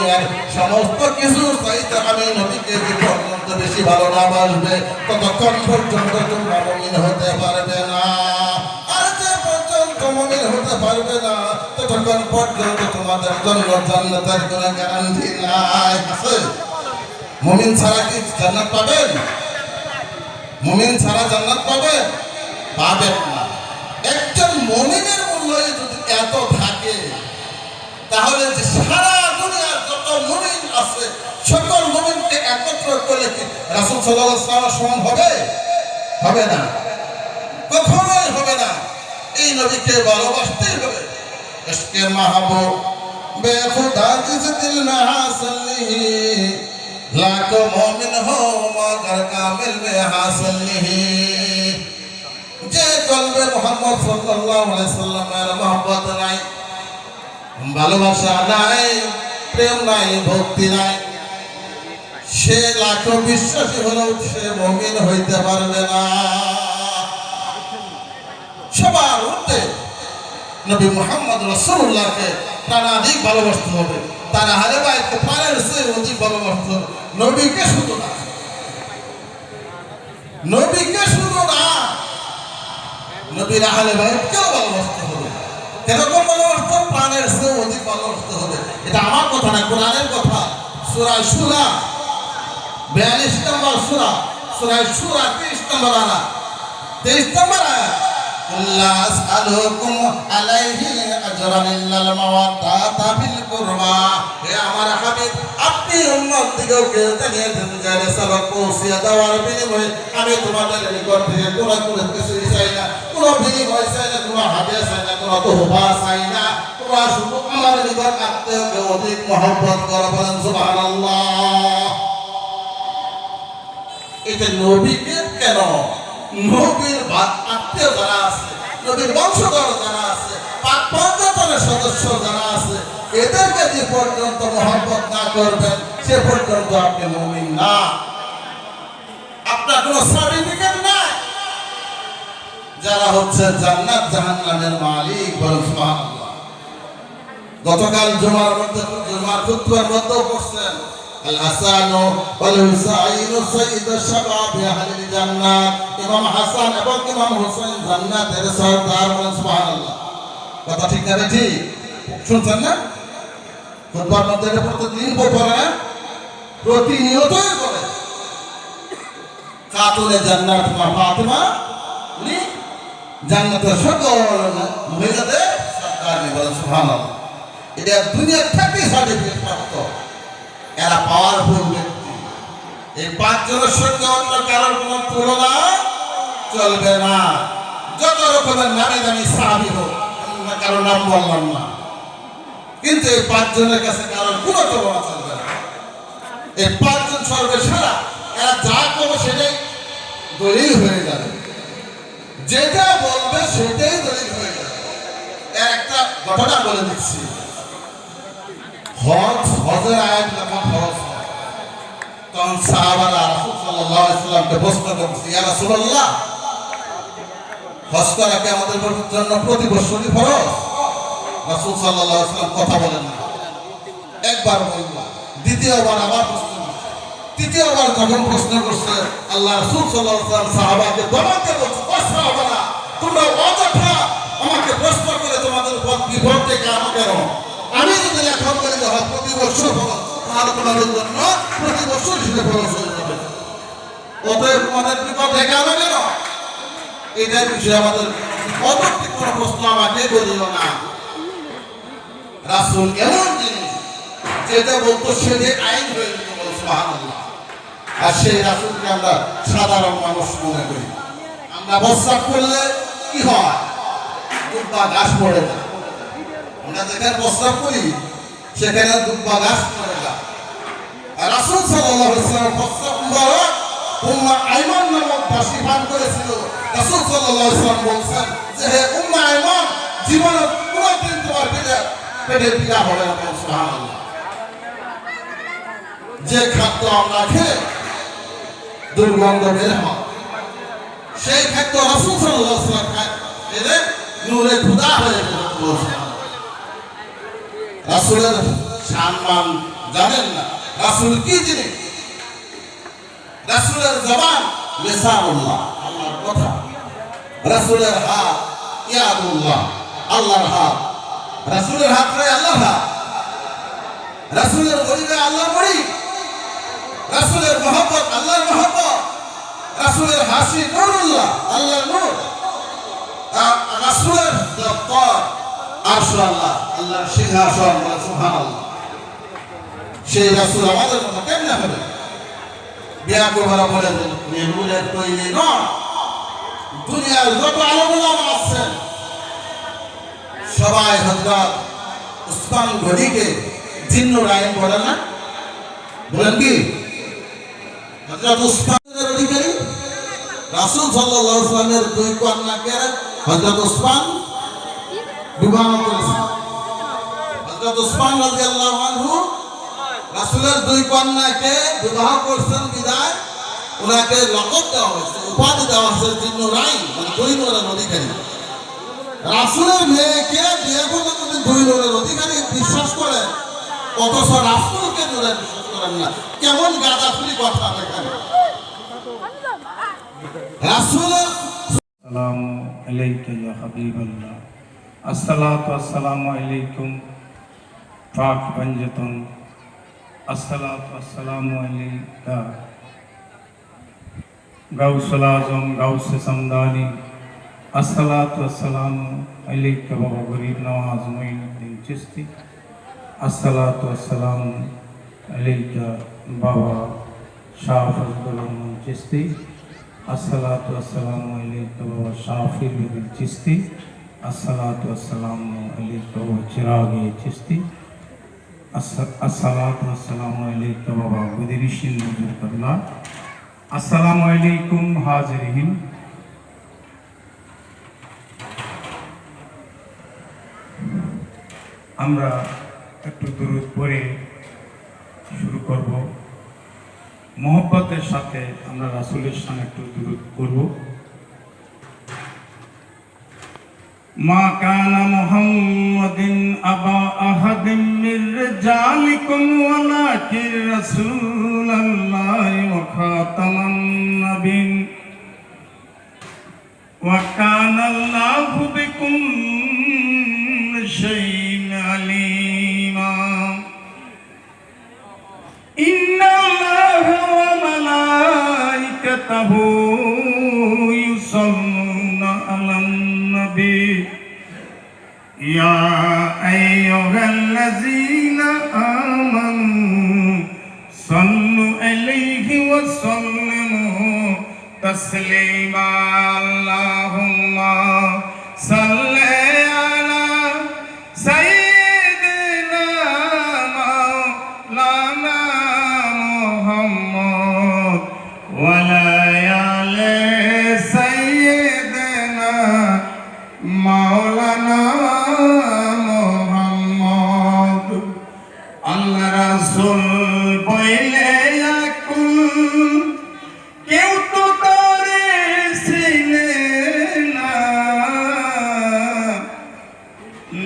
দুনিয়ার সমস্ত কিছু চাইতে আমি নবীকে যে পর্যন্ত বেশি ভালো না বাসবে ততক্ষণ পর্যন্ত তোমরা মুমিন হতে পারবে না। আর যে পর্যন্ত মুমিন হতে পারবে না ততক্ষণ পর্যন্ত তোমাদের জন্য জান্নাতের কোনো গ্যারান্টি নাই। আছে মুমিন ছাড়া কি জান্নাত পাবেন? মুমিন ছাড়া জান্নাত পাবে? পাবেন না। একজন মুমিনের মূল্য যদি এত থাকে তাহলে যে সারা দুনিয়ার যত মুমিন আছে সকল মুমিনকে একত্র করলে কি রাসূল সাল্লাল্লাহু আলাইহি ওয়াসাল্লাম সমান হবে? হবে না, কখনোই হবে না। এই নবীকে ভালোবাসতেই হবে। ইশকে মাহবুব বেখুদা জিস দিল মে হাসিল নিহি লাখো মুমিন হো মगर কামিল মে হাসিল নিহি। যে কলবে মুহাম্মদ সাল্লাল্লাহু আলাইহি সাল্লামের মহব্বত নাই, ভালোবাসা নাই, প্রেম নাই, ভক্তি নাই, সে লাখো বিশ্বাসী হলেও সে মুমিন হইতে পারবে না। সবার ঊর্ধ্বে নবী মুহাম্মদ রাসূলুল্লাহকে প্রাণাধিক ভালোবাসতে হবে, তার আহলে বাইতকে প্রাণের চেয়ে অধিক ভালোবাসতে হবে। নবীকে শুধু না, নবীকে শুধু না, নবীর আহলে বাইতকেও ভালোবাসতে হবে। এরকম ভালোবাসতে হবে, প্রাণের চেয়ে অধিক ভালোবাসতে হবে। এটা আমার কথা না, কোরআনের কথা। সূরা শূরা 42 নম্বর সূরা, সূরা শূরা 30 নম্বর আয়াত, 23 নম্বর আয়াত। লা আসআলুকুম আলাইহি আজরান ইল্লাল মাওয়াদ্দাতা ফিল কুরবা। হে আমার হাবিব, আপনি উম্মতদিগকে জানিয়ে দেন যে রিসালাত পৌঁছে দেওয়ার বিনিময়ে আমি তোমাদের নিকট থেকে কোনো কিছু চাই না, কোনো বিনিময় চাই না, কোনো হাদিয়া চাই না, কোনো তোহফা চাই না। তোমরা শুধু আমার নিকট আত্মীয়কে অধিক মহব্বত করো। বলেন সুবহানাল্লাহ। এটা নবীকে কেন, নবীর আত্মীয় যারা আছে, নবীর বংশধর যারা আছে, পাক পঞ্চতনের সদস্য যারা আছে, এদেরকে যে পর্যন্ত মহব্বত না করবেন সে পর্যন্ত আপনি মুমিন না। আপনার কোনো সার্টিফিকেট নাই। যারা হচ্ছে জান্নাত জাহান্নামের মালিক, বলেন সুবহানাল্লাহ। গতকাল জুমার খুতবার মধ্যেও পড়ছেন আল হাসানু ওয়াল হুসাইনু সাইয়্যিদুশ শাবাবি আহলিল জান্নাত। ইমাম হাসান এবং ইমাম হুসাইন জান্নাতের সরদার, বলেন সুবহানাল্লাহ। কথা ঠিক না? ঠিক শুনছেন না? খুতবার মধ্যে এটা প্রতিদিন পড়ে না, প্রতিনিয়তই পড়ে। খাতুনে জান্নাত মা ফাতিমা উনি জান্নাতের সকল মহিলাদের সরদারনি, বলেন সুবহানাল্লাহ। এটা দুনিয়ার থেকে সার্টিফিকেট প্রাপ্ত, এরা পাওয়ারফুল ব্যক্তি। এই 5 জনের সঙ্গে অন্য কারোর কোনো তুলনা চলবে না। যত রকমের নামে দামি সাহাবী হোক, কারোর নাম বললাম না, কিন্তু এই 5 জনের কাছে কারোর কোনো তুলনা চলবে না। এই 5 জন সর্বসেরা। এরা যা করবে সেটাই দলিল হয়ে যাবে, যেটা বলবে সেটাই দলিল হয়ে যাবে। এর একটা ঘটনা বলে দিচ্ছি। হজের আয়াত যখন ফরজ হয় তখন সাহাবারা রাসূল সাল্লাল্লাহু আলাইহি ওয়াসাল্লামকে প্রশ্ন করছে, ইয়া রাসূলুল্লাহ, হজ করা কি আমাদের জন্য প্রতি বছরই ফরজ? রাসূল সাল্লাল্লাহু আলাইহি ওয়াসাল্লাম কথা বলেন না। একবার বলল, দ্বিতীয়বার আবার প্রশ্ন করছে, তৃতীয়বার যখন প্রশ্ন করছে আল্লাহ রাসূল সাল্লাল্লাহু আলাইহি ওয়াসাল্লাম সাহাবাকে দমাতে বলছে, ও সাহাবারা, তোমরা অযথা আমাকে প্রশ্ন করে তোমাদের বিপদ থেকে আমাকে কেন? আমি যদি এখন বলি যে প্রতি বছর ফরজ, তাহলে তোমাদের জন্য প্রতি বছর হিসেবে ফরজ হয়ে যাবে। অতএব তোমাদের বিপদ থেকে আনো কেন? এটার বিষয়ে আমাদের অযৌক্তিক কোনো প্রশ্ন আমাকে করিও না। রাসূল এমন জিনিস যেটা বলতো সেটাই আইন হয়ে যেত, বলেন সুবহানাল্লাহ। আর সেই রাসূলকে আমরা সাধারণ মানুষ মনে করি। আমরা প্রস্রাব করলে কি হয়? দুব্বা ঘাস পড়ে না। আমরা যেখানে প্রস্রাব করি সেখানে দুব্বা ঘাস পড়ে না। আর রাসূল সাল্লাল্লাহু আলাইহি ওয়াসাল্লাম প্রস্রাব মুবারক উম্মে আইমান নামক দাসী পান করেছিল। রাসূল সাল্লাল্লাহু আলাইহি ওয়াসাল্লাম বলেছেন যে হে উম্মে আইমান, জীবনে কোনোদিন তোমার পেটের পীড়া হবে না। সুবহানাল্লাহ। যে খাদ্য আমরা খেয়ে দুর্গন্ধ বের হয়, সেই খাদ্য রাসূল সাল্লাল্লাহু আলাইহি ওয়াসাল্লাম খায়, এদের নূরে খোদা হয়ে গেল। রাসূলের সম্মান জানেন না রাসূল কি জিনিস। রাসূলের জবান লিসানুল্লাহ, আল্লাহর কথা। রাসূলের হাত ইয়াদুল্লাহ, আল্লাহর হাত। রাসূলের হাত নয় আল্লাহর হাত। রাসূলের গরিবে আল্লাহর গরি। রাসূলের মহব্বত আল্লাহর মহব্বত। রাসূলের হাসি নূরুল্লাহ, আল্লাহর নূর। রাসূলের দপ্তর আরশ আল্লাহ, আল্লাহর সিংহাসন। সুবহানাল্লাহ। সেই রাসূল আমাদের মতো কেমনে হবে? বিয়া করবারা বলেন নূরের তৈরি নয়। দুনিয়ার যত আলেম-ওলামা আছেন সবাই হযরত উসমান গনিকে জিন্নুর আইন বলেন না? বলেন কি? হযরত উসমানের অধিকারী রাসূল সাল্লাল্লাহু আলাইহি ওয়াসাল্লামের দুই কন্যাকে হযরত উসমান বিবাহ করেছেন। হযরত উসমান রাদিয়াল্লাহু আনহু রাসূলের দুই কন্যাকে বিবাহ করেছেন বিদায় ওনাকে লকব দেওয়া হয়েছে, উপাধি দেওয়া হয়েছে জিন্নুর আইন, মানে দুই নূরের অধিকারী। রাসূলের মেয়েকে বিয়ে করলে যদি দুই নূরের অধিকারী বিশ্বাস করেন, অথচ রাসূলকে নূরে বিশ্বাস করেন না, কেমন গাঁজাখুরি কথা এখানে। রাসূলের আসসালামু আলাইকা ইয়া হাবিবাল্লাহ, আসসালাতু আসসালামু আলাইকুম পাক পঞ্জতন, আসসালাতু আসসালামু আলাইকা গাউসুল আজম গাউসে সমদানি, আসসালাতু আসসালামু আলাইকা বাবা গরিব নওয়াজ মুঈনুদ্দিন চিশতি, আসসালাতু আসসালামু আলাইকা বাবা শাহ ফজলুর রহমান চিশতি, আসসালাতু আসসালামু আলাইকা বাবা শাফি বিন চিশতি, আসসালাতু আসসালামু আলাইকা বাবা চিরাগে চিশতি, আসসালাতু আসসালামু আলাইকা বাবা বদরিশিন নজর করনা। আসসালামু আলাইকুম হাজিরিন। আমরা একটু দুরূদ পড়ে শুরু করব। মোহব্বতের সাথে আমরা রাসূলের সামনে একটু দুরূদ করব। মা কানা মুহাম্মাদিন আবা আহাদিম মির রিজালিকুম ওয়ালাকিন রাসূলুল্লাহি ওয়া খাতামান নাবিয়্যিন ওয়া কানা আল্লাহু বিকুম শাইইন আলীমা। ইন্নাল্লাহা ওয়া মালাইকাতাহু ইউসাল্লুনা আলান নবী ইয়া আইয়ুহাল্লাযীনা আমানু সাল্লু আলাইহি ওয়া সাল্লিমু তাসলিমা। আল্লাহুম্মা সাল্লি আলা সাইয়্যিদিনা মাওলানা মুহাম্মদ ওয়া আলা আলি সাইয়্যিদিনা মাওলানা মুহাম্মদ। আল্লাহ রাসূল বলে আকুল কেউ তো তারে চিনে না,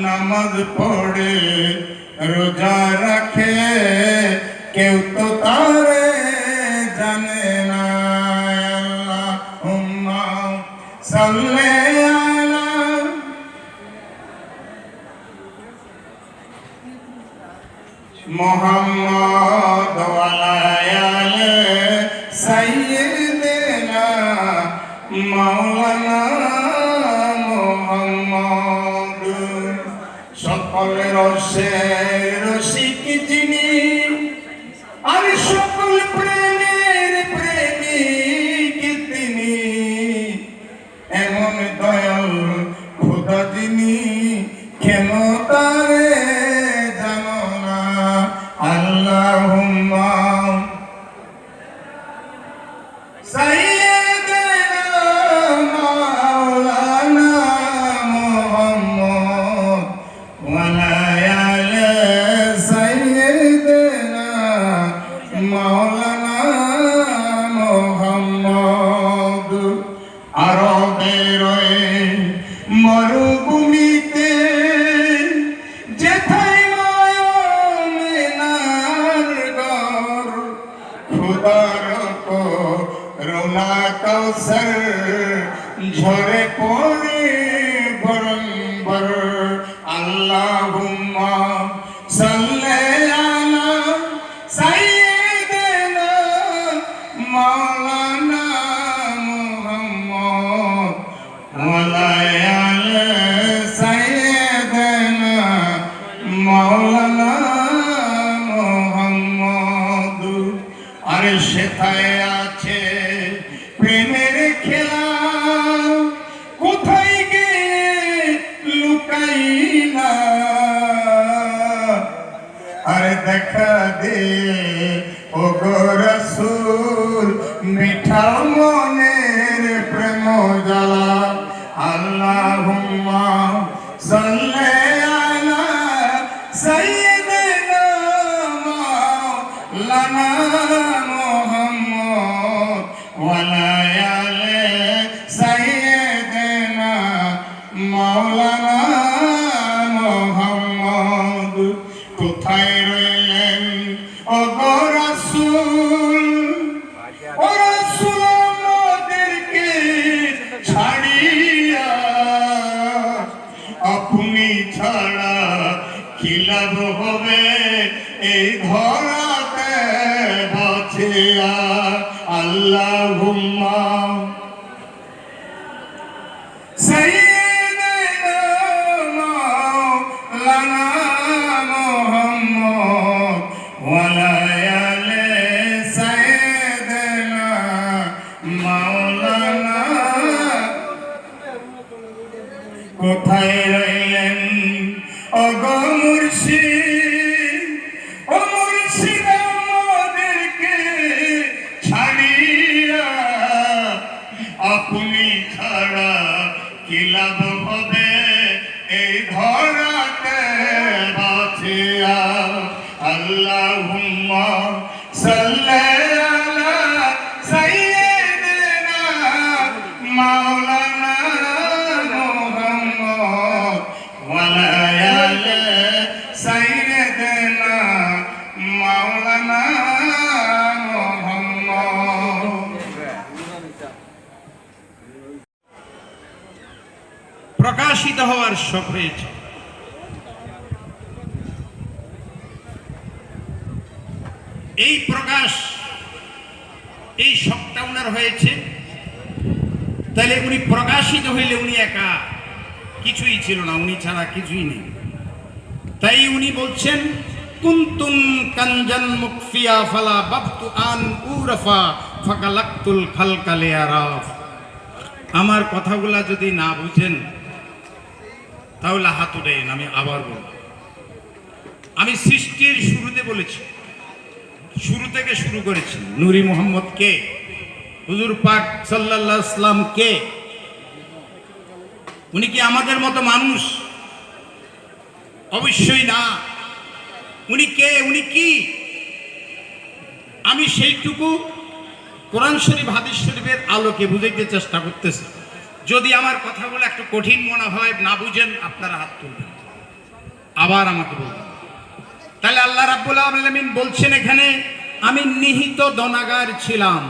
নামাজ পড়ে রোজা রাখে কেউ তো তারে জানে না। আল্লাহুম্মা সাল্লি আলা মুহাম্মদ ওয়া আলা আলি সাইয়্যিদিনা মাওলানা মুহাম্মদ। সকল রসের রসিক যিনি আর সকল প্রেমের প্রেমিক তিনি, এমন দয়াল খোদা যিনি কেন তারে জানো না। আল্লাহুম্মা সাইয়্যিদিনা মাওলানা মুহাম্মদ ওয়া আলা আলি সাইয়্যিদিনা মাওলানা মুহাম্মদ। আরবের মরুভূমিতে যেথায় নয়নে না কাউসার ঝরে পড়ে বরংবর আল্লাহুম্মা সাল্লি আলা সাইয়্যিদিনা মাওলানা মুহাম্মদ ওয়া লা আলা সাইয়্যিদিনা মাওলানা মুহাম্মদ। আর সেথায় আছে প্রেমের খেলা, কোথায় গিয়ে লুকাইলা, আর দেখা দে ও গো রাসূল মিঠাও মনের প্রেম জ্বালা। আল্লাহুম্মা সাল্লি আলা সাইয়্যিদিনা মাওলানা মুহাম্মদ ওয়া লা আলি সাইয়্যিদিনা মাওলানা মুহাম্মদ। কোথায় রইলেন ও গো রাসূল, ও রাসূল আমাদেরকে ছাড়িয়া, আপনি ছাড়া কি লাভ হবে এই ধরাতে বাঁচিয়া। আল্লাহুম্মা সাইয়্যিদিনা মাওলানা মুহাম্মদ ওয়া লা আলি সাইয়্যিদিনা মাওলানা। কোথায় রইলেন ও গো মুর্শিদ, ও মুর্শিদ আমাদেরকে ছাড়িয়া, আপনি ছাড়া কি লাভ হবে এই ধরাতে বাঁচিয়া। আল্লাহুম্মা সাল্লি আলা সাইয়্যিদিনা মাওলানা মুহাম্মদ ওয়া লা আলি সাইয়্যিদিনা মাওলানা মুহাম্মদ। প্রকাশিত হওয়ার শখ হয়েছে। এই প্রকাশ, এই শখটা উনার হয়েছে, তাহলে উনি প্রকাশিত হইলে উনি একা কিছুই ছিল না, উনি ছাড়া কিছুই নেই। তাই উনি বলছেন কুনতুন কানজান মুকফিয়া ফালা বাবতু আন উরফা ফাকালাক্তুল খালকা লিয়ারাফ। আমার কথাগুলা যদি না বুঝেন তাহলে হাত উঠেন, আমি আবার বলব। আমি সৃষ্টির শুরুতে বলেছি, শুরু থেকে শুরু করেছি। নূরি মোহাম্মদ কে? হুজুর পাক সাল্লাল্লাহু আলাইহি ওয়াসাল্লাম কে? উনি কি আমাদের মতো মানুষ? অবশ্যই না। উনি কে? উনি কি? আমি সেইটুকু কোরআন শরীফ হাদিস শরীফের আলোকে বুঝাইতে চেষ্টা করতেছি। যদি আমার কথাগুলো একটু কঠিন মনে হয়, না বুঝেন, আপনারা হাত তুলবেন, আবার আমাকে বলবেন। তাহলে আল্লাহ রাব্বুল আলামিন বলছেন এখানে, আমি নিহিত দনাগার ছিলাম।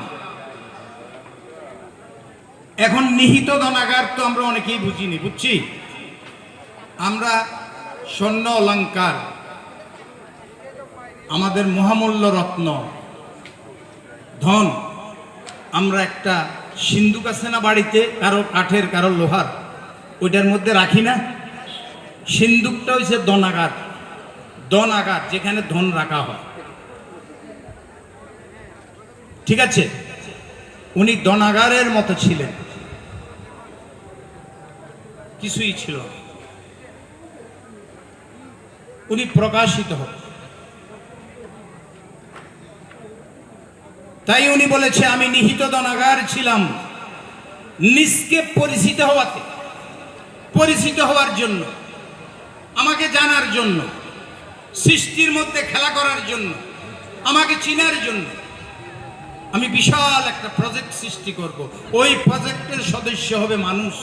এখন নিহিত দনাগার তো আমরা অনেকেই বুঝিনি, বুঝছি। আমরা স্বর্ণ অলংকার, আমাদের মহামূল্য রত্ন ধন, আমরা একটা সিন্ধুক আছে না বাড়িতে, কারো কাঠের কারো লোহার, ওইটার মধ্যে রাখি না? সিন্ধুকটা হচ্ছে দনাগার, দনাগার যেখানে ধন রাখা হয়, ঠিক আছে? উনি দনাগারের মতো ছিলেন, কিছুই ছিল না। উনি প্রকাশিত হন। তাই উনি বলেছে আমি নিহিত দনাগার ছিলাম। নিজকে পরিচিত হওয়াতে, পরিচিত হওয়ার জন্য, আমাকে জানার জন্য, সৃষ্টির মধ্যে খেলা করার জন্য, আমাকে চিনার জন্য আমি বিশাল একটা প্রজেক্ট সৃষ্টি করব। ওই প্রজেক্টের সদস্য হবে মানুষ,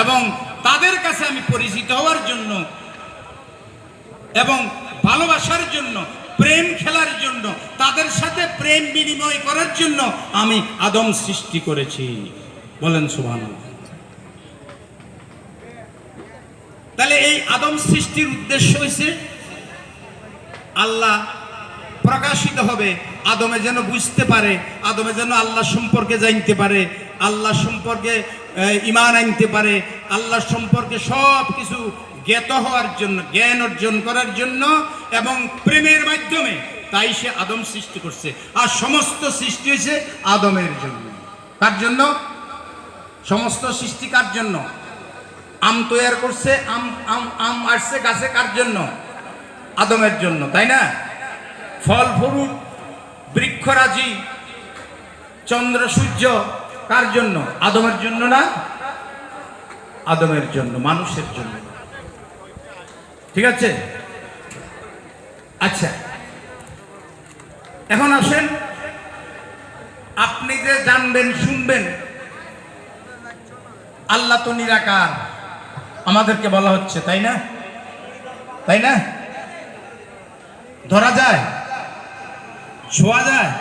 এবং তাদের কাছে আমি পরিচিত হওয়ার জন্য এবং ভালোবাসার জন্য, প্রেম খেলার জন্য, তাদের সাথে প্রেম বিনিময় করার জন্য আমি আদম সৃষ্টি করেছি। বলেন সুবহানাল্লাহ। তাহলে এই আদম সৃষ্টির উদ্দেশ্য হয়েছে আল্লাহ প্রকাশিত হবে, আদমে যেন বুঝতে পারে, আদমে যেন আল্লাহ সম্পর্কে জানতে পারে, আল্লাহ সম্পর্কে ঈমান আনতে পারে, আল্লাহ সম্পর্কে সব কিছু জ্ঞাত হওয়ার জন্য, জ্ঞান অর্জন করার জন্য এবং প্রেমের মাধ্যমে। তাই সে আদম সৃষ্টি করছে। আর সমস্ত সৃষ্টি হয়েছে আদমের জন্য। কার জন্য? সমস্ত সৃষ্টি কার জন্য? আম তৈরি করছে, আম আসছে গাছে কার জন্য? আদমের জন্য, তাই না? ফল ফ্রুট বৃক্ষরাজি চন্দ্র সূর্য কার জন্য? আদমের জন্য না? আদমের জন্য, মানুষের জন্য। ঠিক আছে? আচ্ছা, এখন আসেন, আপনি যে জানবেন শুনবেন আল্লাহ তো নিরাকার আমাদেরকে বলা হচ্ছে, তাই না? তাই না? ধরা যায়, ছোঁয়া যায়,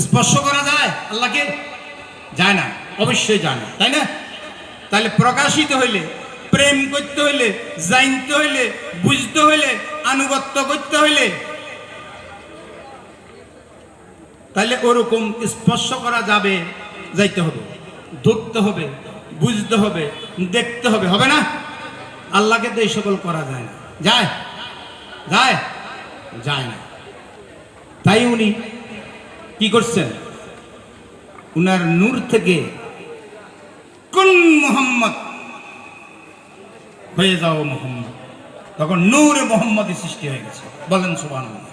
স্পর্শ করা যায় আল্লাহকে? যায় না, অবশ্যই যায় না, তাই না? তাহলে প্রকাশিত হইলে, প্রেম করতে হইলে, জানতে হইলে, বুঝতে হইলে, আনুগত্য করতে হইলে, তাহলে ওরকম স্পর্শ করা যাবে, যাইতে হবে, ধরতে হবে, বুঝতে হবে, দেখতে হবে, হবে না? আল্লাহকে তো এই সকল করা যায় না। যায়? যায়? যায় না। তাই উনি কি করছেন? উনার নূর থেকে কোন মোহাম্মদ হয়ে যাও মোহাম্মদ, তখন নূরে মোহাম্মদী সৃষ্টি হয়ে গেছে। বলেন সুবহানাল্লাহ।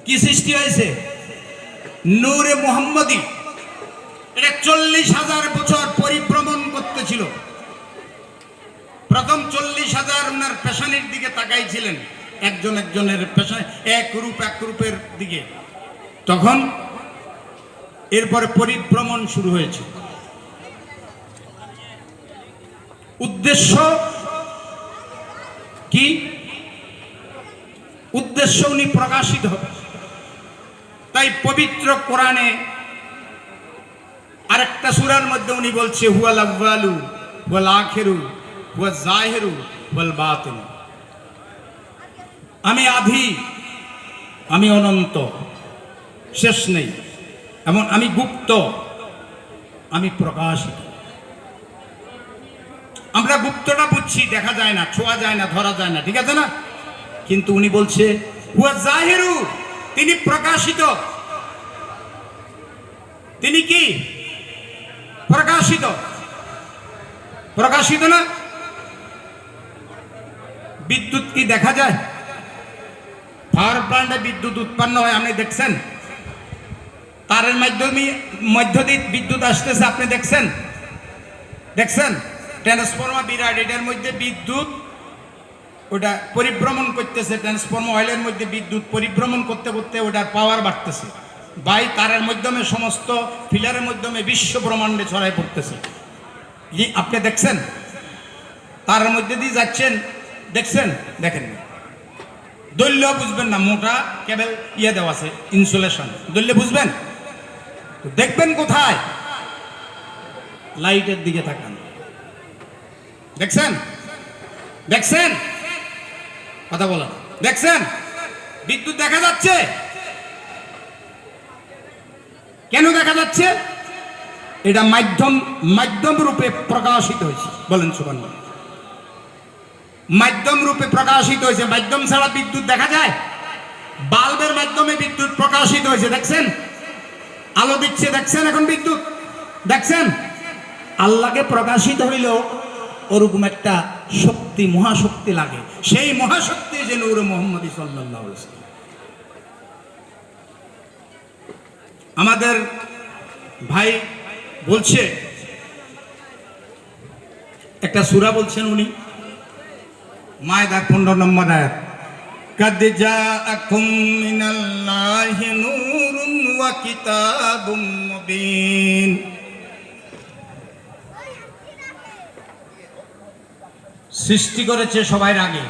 কি সৃষ্টি হয়েছে? নূরে মোহাম্মদী। এটা 40,000 বছর পরিভ্রমণ করতেছিল। প্রথম 40,000 উনার পেশানির দিকে তাকাইছিলেন, একজন একজনের পেশায় এক রূপের দিকে। তখন এরপরে পরিভ্রমণ শুরু হয়েছে। উদ্দেশ্য কি? উদ্দেশ্য উনি প্রকাশিত হবে। তাই পবিত্র কোরআনে আরেকটা সূরার মধ্যে উনি বলছে, হুয়াল আউয়ালু ওয়াল আখিরু ওয়াজ জাহিরু ওয়াল বাতিন। আমি আদি, আমি অনন্ত, শেষ নেই, এবং আমি গুপ্ত, আমি প্রকাশিত। আমরা গুপ্তটা বুঝছি, দেখা যায় না, ছোঁয়া যায় না, ধরা যায় না, ঠিক আছে না? কিন্তু উনি বলছে হুয়া জাহিরু, তিনি প্রকাশিত। তিনি কি? প্রকাশিত। প্রকাশিত না? বিদ্যুৎ কি দেখা যায়? পাওয়ার প্ল্যান্টে বিদ্যুৎ উৎপন্ন হয়, আপনি দেখছেন? তারের মধ্য দিয়ে বিদ্যুৎ আসতেছে, আপনি দেখছেন? দেখছেন? ট্রান্সফর্মার বিরাট, এটার মধ্যে বিদ্যুৎ ওটা পরিভ্রমণ করতেছে। ট্রান্সফর্মার অয়েলের মধ্যে বিদ্যুৎ পরিভ্রমণ করতে করতে ওটার পাওয়ার বাড়তেছে, বাই তারের মাধ্যমে সমস্ত ফিলারের মাধ্যমে বিশ্ব ব্রহ্মাণ্ডে ছড়াই পড়তেছে। আপনি দেখছেন? তারের মধ্যে দিয়ে যাচ্ছেন, দেখছেন? দেখেন না। দৈল্য বুঝবেন না, মোটা কেবল ইয়ে দেওয়া আছে, ইনসুলেশন। দৈল্য বুঝবেন? দেখবেন কোথায়? লাইটের দিকে তাকান। দেখছেন? দেখছেন? কথা বলেন। দেখছেন? বিদ্যুৎ দেখা যাচ্ছে? কেন দেখা যাচ্ছে? এটা মাধ্যম রূপে প্রকাশিত হয়েছে। বলেন সুবহানাল্লাহ। মাধ্যম রূপে প্রকাশিত হয়েছে। মাধ্যম ছাড়া বিদ্যুৎ দেখা যায়? বাল্বের মাধ্যমে বিদ্যুৎ প্রকাশিত হয়েছে, দেখছেন? আলো দিচ্ছে, দেখছেন? এখন বিদ্যুৎ দেখছেন? আল্লাহকে প্রকাশিত হইলেও ওরকম একটা শক্তি, মহাশক্তি লাগে। সেই মহাশক্তি যে নূরে মুহাম্মদী সাল্লাল্লাহু আলাইহি ওয়াসাল্লাম। আমাদের ভাই বলছে, একটা সূরা বলছেন উনি, মায়দা 15 নম্বর আয়াত, কাদ জাআকুম মিনাল্লাহি নূরুন ওয়া কিতাবুম মুবিন। সৃষ্টি করেছে সবার আগে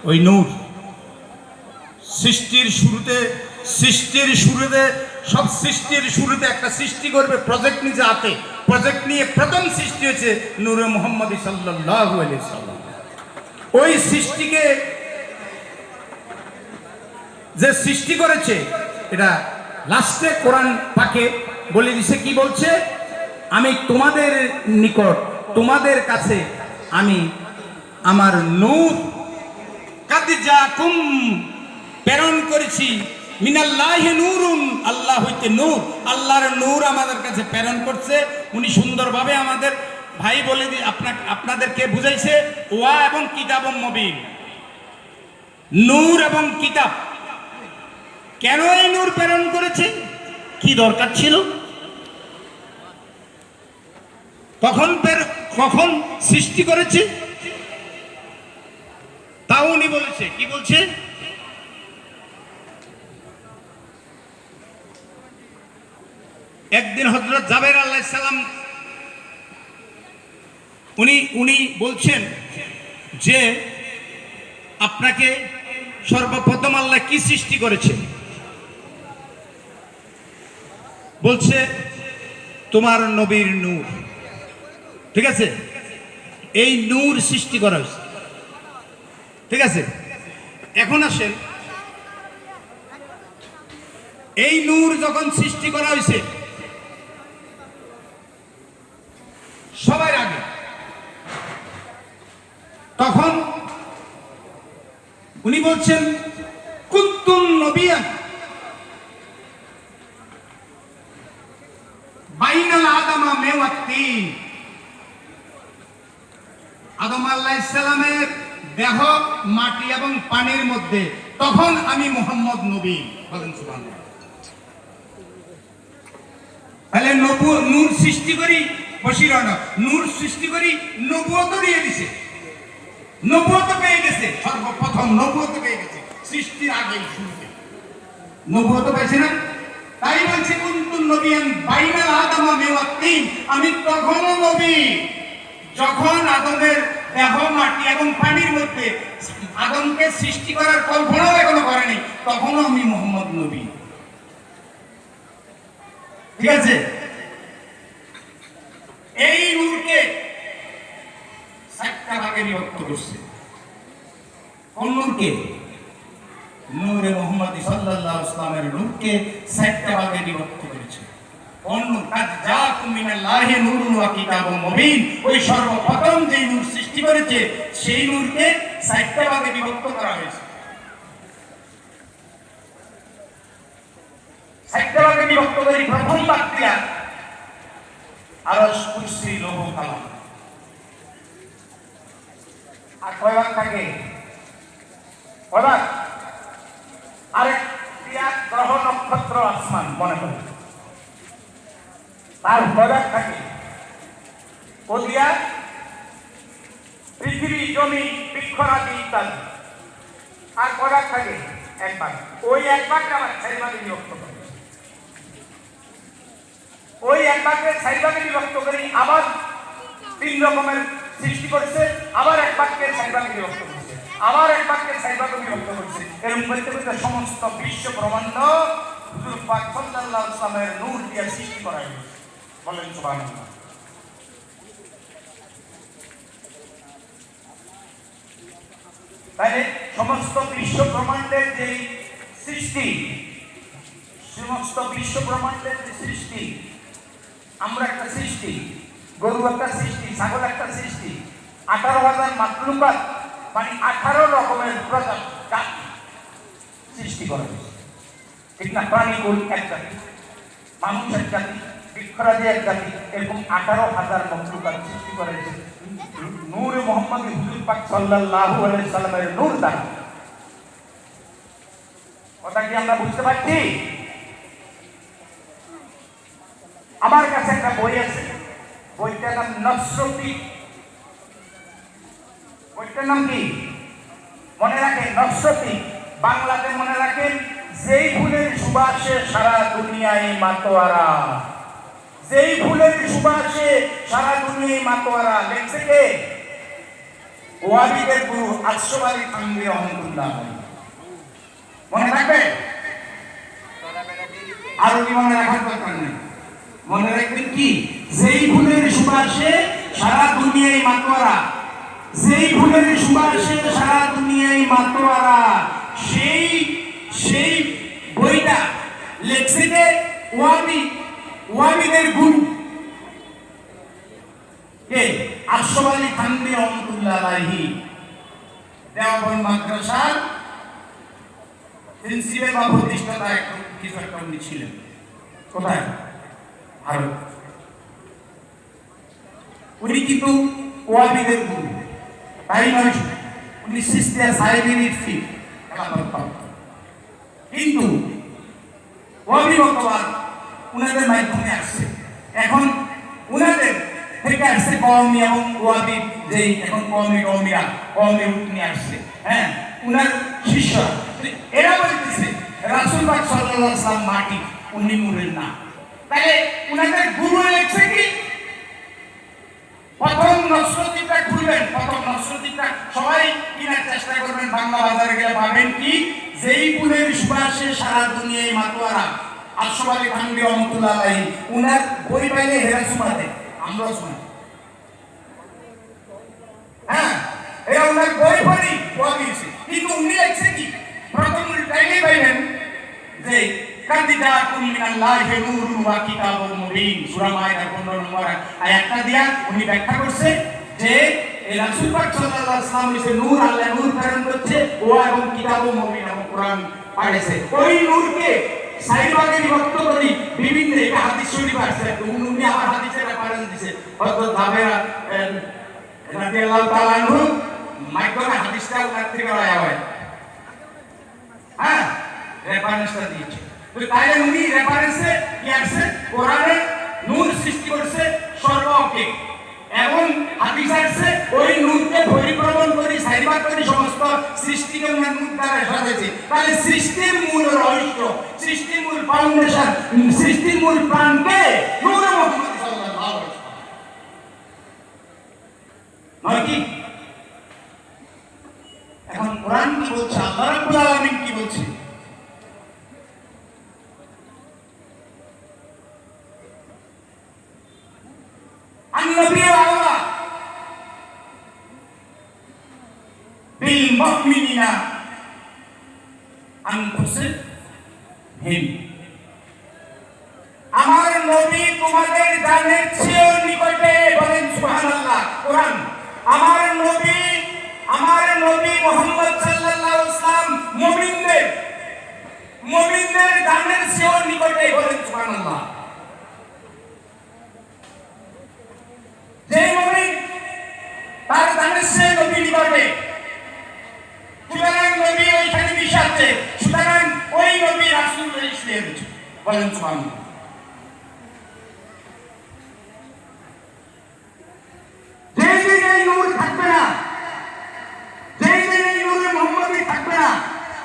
ওই নূর। সৃষ্টির শুরুতে সব সৃষ্টির শুরুতে একটা সৃষ্টি করবে, প্রজেক্ট নিজে হাতে, প্রজেক্ট নিয়ে প্রথম সৃষ্টি হয়েছে নূরে মুহাম্মদ সাল্লাল্লাহু আলাইহি সাল্লাম। ওই সৃষ্টিকে যে সৃষ্টি করেছে, এটা লাস্টে কোরআন পাকে বলে দিছে, কি বলছে? আমি তোমাদের নিকট, তোমাদের কাছে আমি আমার নূর কাদ জাকুম প্রেরণ করেছি, মিনাল্লাহি নূরুন, আল্লাহ হইতে নূর, আল্লাহর নূর আমাদের কাছে প্রেরণ করছে। উনি সুন্দরভাবে আমাদের ভাই বলে দি আপনাদেরকে বুঝাইছে, ওয়া এবং কিতাব মুবিন, নূর এবং কিতাব। কেন এই নূর প্রেরণ করেছে? কি দরকার ছিল? কখন সৃষ্টি করেছে? তাও উনি বলেছে, কি বলছে? একদিন হযরত জাবের আলাইহিস সালাম উনি বলছেন যে আপনাকে সর্বপ্রথম আল্লাহ কি সৃষ্টি করেছে? বলছে তোমার নবীর নূর। ঠিক আছে, এই নূর সৃষ্টি করা হয়েছে। ঠিক আছে, এখন আসেন, এই নূর যখন সৃষ্টি করা হয়েছে সবার আগে, তখন উনি বলছেন কুনতুম নবিয়ান বাইনাল আদামা মেওয়াত্তিন, আদম আলাইহিস সালামের দেহ মাটি এবং পানির মধ্যে, তখন আমি মুহাম্মদ নবী। বলেন সুবহানাল্লাহ। তাহলে নূর সৃষ্টি করি বশিরানা, নূর সৃষ্টি করি, নবুয়ত দিয়ে দিছে, নবুয়ত পেয়ে গেছে, সর্বপ্রথম নবুয়ত পেয়ে গেছে সৃষ্টির আগে, শুরুতে নবুয়ত পাইছে না? তাই বলছে কুনতুম নবিয়ান বাইনাল আদামা মেওয়াত্তিন, আমি তখনও নবী যখন আদমের দেহ মাটি এবং পানির মধ্যে, আদমকে সৃষ্টি করার কল্পনাও এখনো করেনি, তখনও আমি মুহাম্মদ নবী। ঠিক আছে, এই নূরকে 7টা ভাগে বিভক্ত করছে। কোন নূরকে? নূরে মুহাম্মদ সাল্লাল্লাহু আলাইহি ওয়াসাল্লামের নূরকে 7টা ভাগে বিভক্ত করেছে। কোন নূর? কাদ জাকুম মিনাল্লাহি নূরুন ওয়া কিতাবুম মুবিন। ওই সর্বপ্রথম যে নূর সৃষ্টি করেছে সেই নূরকে 7টা ভাগে বিভক্ত করা হয়েছে। 7টা ভাগে বিভক্ত করে প্রথম বাক্যা আরশ, কুরসি, লৌহ, কালাম। আর কয় ভাগ থাকে? কয় ভাগ? আরেক ক্রিয়া, গ্রহ, নক্ষত্র, আসমান, মনে করেন তার কয় ভাগ থাকে? ও দিয়া পৃথিবী, জমি, বৃক্ষরাজি ইত্যাদি। আর কয় ভাগ থাকে? 1 ভাগ। ওই 1 ভাগকে আমার 4 ভাগে বিভক্ত করে, ওই 1 ভাগকে 4 ভাগে বিভক্ত করে আবার 3 রকমের সৃষ্টি করছে, আবার 1 ভাগকে 4 ভাগে বিভক্ত করছে, আবার 1 ভাগকে 4 ভাগে বিভক্ত করছে। এরকম করতে করতে সমস্ত বিশ্ব ব্রহ্মাণ্ড হুজুর পাক সাল্লাল্লাহু আলাইহি ওয়াসাল্লামের নূর দিয়ে সৃষ্টি করা হয়েছে। বলেন সুবহানাল্লাহ। তাহলে সমস্ত বিশ্ব ব্রহ্মাণ্ডের যে সৃষ্টি, সমস্ত বিশ্ব ব্রহ্মাণ্ডের যে সৃষ্টি, আমরা একটা সৃষ্টি, গরু একটা সৃষ্টি, ছাগল একটা সৃষ্টি, 18,000 মাখলুকাত, মানে 18 রকমের প্রজাতি সৃষ্টি করা হয়েছে। ঠিক না? প্রাণীকুল এক জাতি, মানুষ এক জাতি, বৃক্ষরাজি এক জাতি, এরকম 18,000 মাখলুকাত সৃষ্টি করা হয়েছে নূরে মুহাম্মদ হুজুর পাক সাল্লাল্লাহু আলাইহি সাল্লামের নূর দ্বারা। কথা কি আমরা বুঝতে পারছি? আমার কাছে একটা বই আছে, বইটার নাম নফসতি। বইটার নাম কি মনে রাখেন? নফসতি। বাংলাতে মনে রাখেন, যেই ফুলের সুবাসে সারা দুনিয়ায় মাতোয়ারা, যেই ফুলের সুবাসে সারা দুনিয়ায় মাতোয়ারা। লেখছে কে? ওয়াহাবিদের গুরু আশরাফ আলী থানভী রাহমাতুল্লাহ। মনে থাকবে? আরো আরবি মনে রাখার দরকার নেই, মনে রাখবেন কি, যেই ফুলের সুবাসে সারা দুনিয়ায় মাতোয়ারা, যেই ফুলের সুবাসে সারা দুনিয়ায় মাতোয়ারা, সেই সেই বইটা লেখছে যে ওয়াবিদের গুরু কে আশরাফ আলী থানভী রহমাতুল্লাহ আলাইহি, দেওবন্দ মাদ্রাসার প্রিন্সিপাল বা প্রতিষ্ঠাতা কিছু একটা উনি ছিলেন। কোথায়? ভারত। উনি কিন্তু ওয়াবিদের গুরু, তাই নয় উনি সিস্টার সাহেবের ফিট কিন্তু ওয়াবি মতবাদ উনাদের মাধ্যমে আসছে। এখন উনাদের থেকে আসছে কওমি এবং ওয়াবি, যে এখন কওমি নিয়ে আসছে, হ্যাঁ, উনার শিষ্য এরা বলতেছে রাসূল পাক সাল্লাল্লাহু আলাইহি ওয়াসাল্লাম মাটি, উনি নূরের না। তাহলে উনাদের গুরু লেখছে কি? প্রথম নসরতিটা খুলবেন, প্রথম নসরতিটা সবাই কেনার চেষ্টা করবেন, বাংলা বাজারে গেলে পাবেন কি, যেই ফুলের সুবাসে সারা দুনিয়ায় মাতোয়ারা, আশরাফ আলী থানভী রহমাতুল্লাহ আলাইহি, উনার বই পাইলে হেরা সুমাতে আমরা শুনি, হ্যাঁ, এরা উনার বই পড়ি পড়িয়েছে, কিন্তু উনি লিখছে কি, প্রথম টাইমে পাইবেন যে কাদিদাকুম মিনাল্লাহি নূরুন ওয়া কিতাবুম মুবিন, সূরা মাইদা 15 নম্বর আয়াতটা দিয়া উনি ব্যাখ্যা করছে যে এই রাসূল পাক সাল্লাল্লাহু আলাইহি ওয়াসাল্লাম হইছে নূর, আল্লাহ নূর প্রেরণ করছে, ও এবং কিতাবুম মুবিন এবং কোরআন পাঠিয়েছে। ওই নূরকে সাইবাগে বিভক্ত করি বিভিন্ন, এটা হাদিস শরীফ আছে, উনি আবার হাদিসের রেফারেন্স দিয়েছে, হযরত জাবের রাদিয়াল্লাহু তাআলা আনহু মাইকরা হাদিসটা উনার থেকে আয়া হয়, হ্যাঁ, রেফারেন্সটা দিয়েছে। তো তাইলে উনি রেফারেন্সে কি আছে, কোরআনে নূর সৃষ্টি করছে সর্বকে, এবং হাদিস আছে ওই নূরকে পরিভ্রমণ করি সাইবার করি সমস্ত সৃষ্টিকে উনার নূর দ্বারা সাজাইছে। তাহলে সৃষ্টির মূল রহস্য, সৃষ্টির মূল ফাউন্ডেশন, সৃষ্টির মূল প্রাণকে নূরে মুহাম্মদ সাল্লাল্লাহু আলাইহি ওয়াসাল্লাম, নয় কি? এখন কোরআন কি বলছে, আল্লাহ রাব্বুল আলামিন কি বলছে? النبي أولى بالمؤمنين أنفسهم, আমার নবী তোমাদের জানের চেয়েও নিকটে, বলেন সুবহানাল্লাহ। কোরআন, আমার নবী মুহাম্মদ সাল্লাল্লাহু আলাইহি ওয়াসাল্লাম মুমিনদের জানের চেয়েও নিকটে, বলেন সুবহানাল্লাহ। যে মুমিন তার জানের চেয়ে নবী নিকটে, সুতরাং নবী ওইখানে মিশাচ্ছে, সুতরাং ওই নবী রাসূল ইসলাম, বলেন সুবহানাল্লাহ। যেই দিন এই নূর থাকবে না, যেই দিন এই নূরে মুহাম্মদী থাকবে না,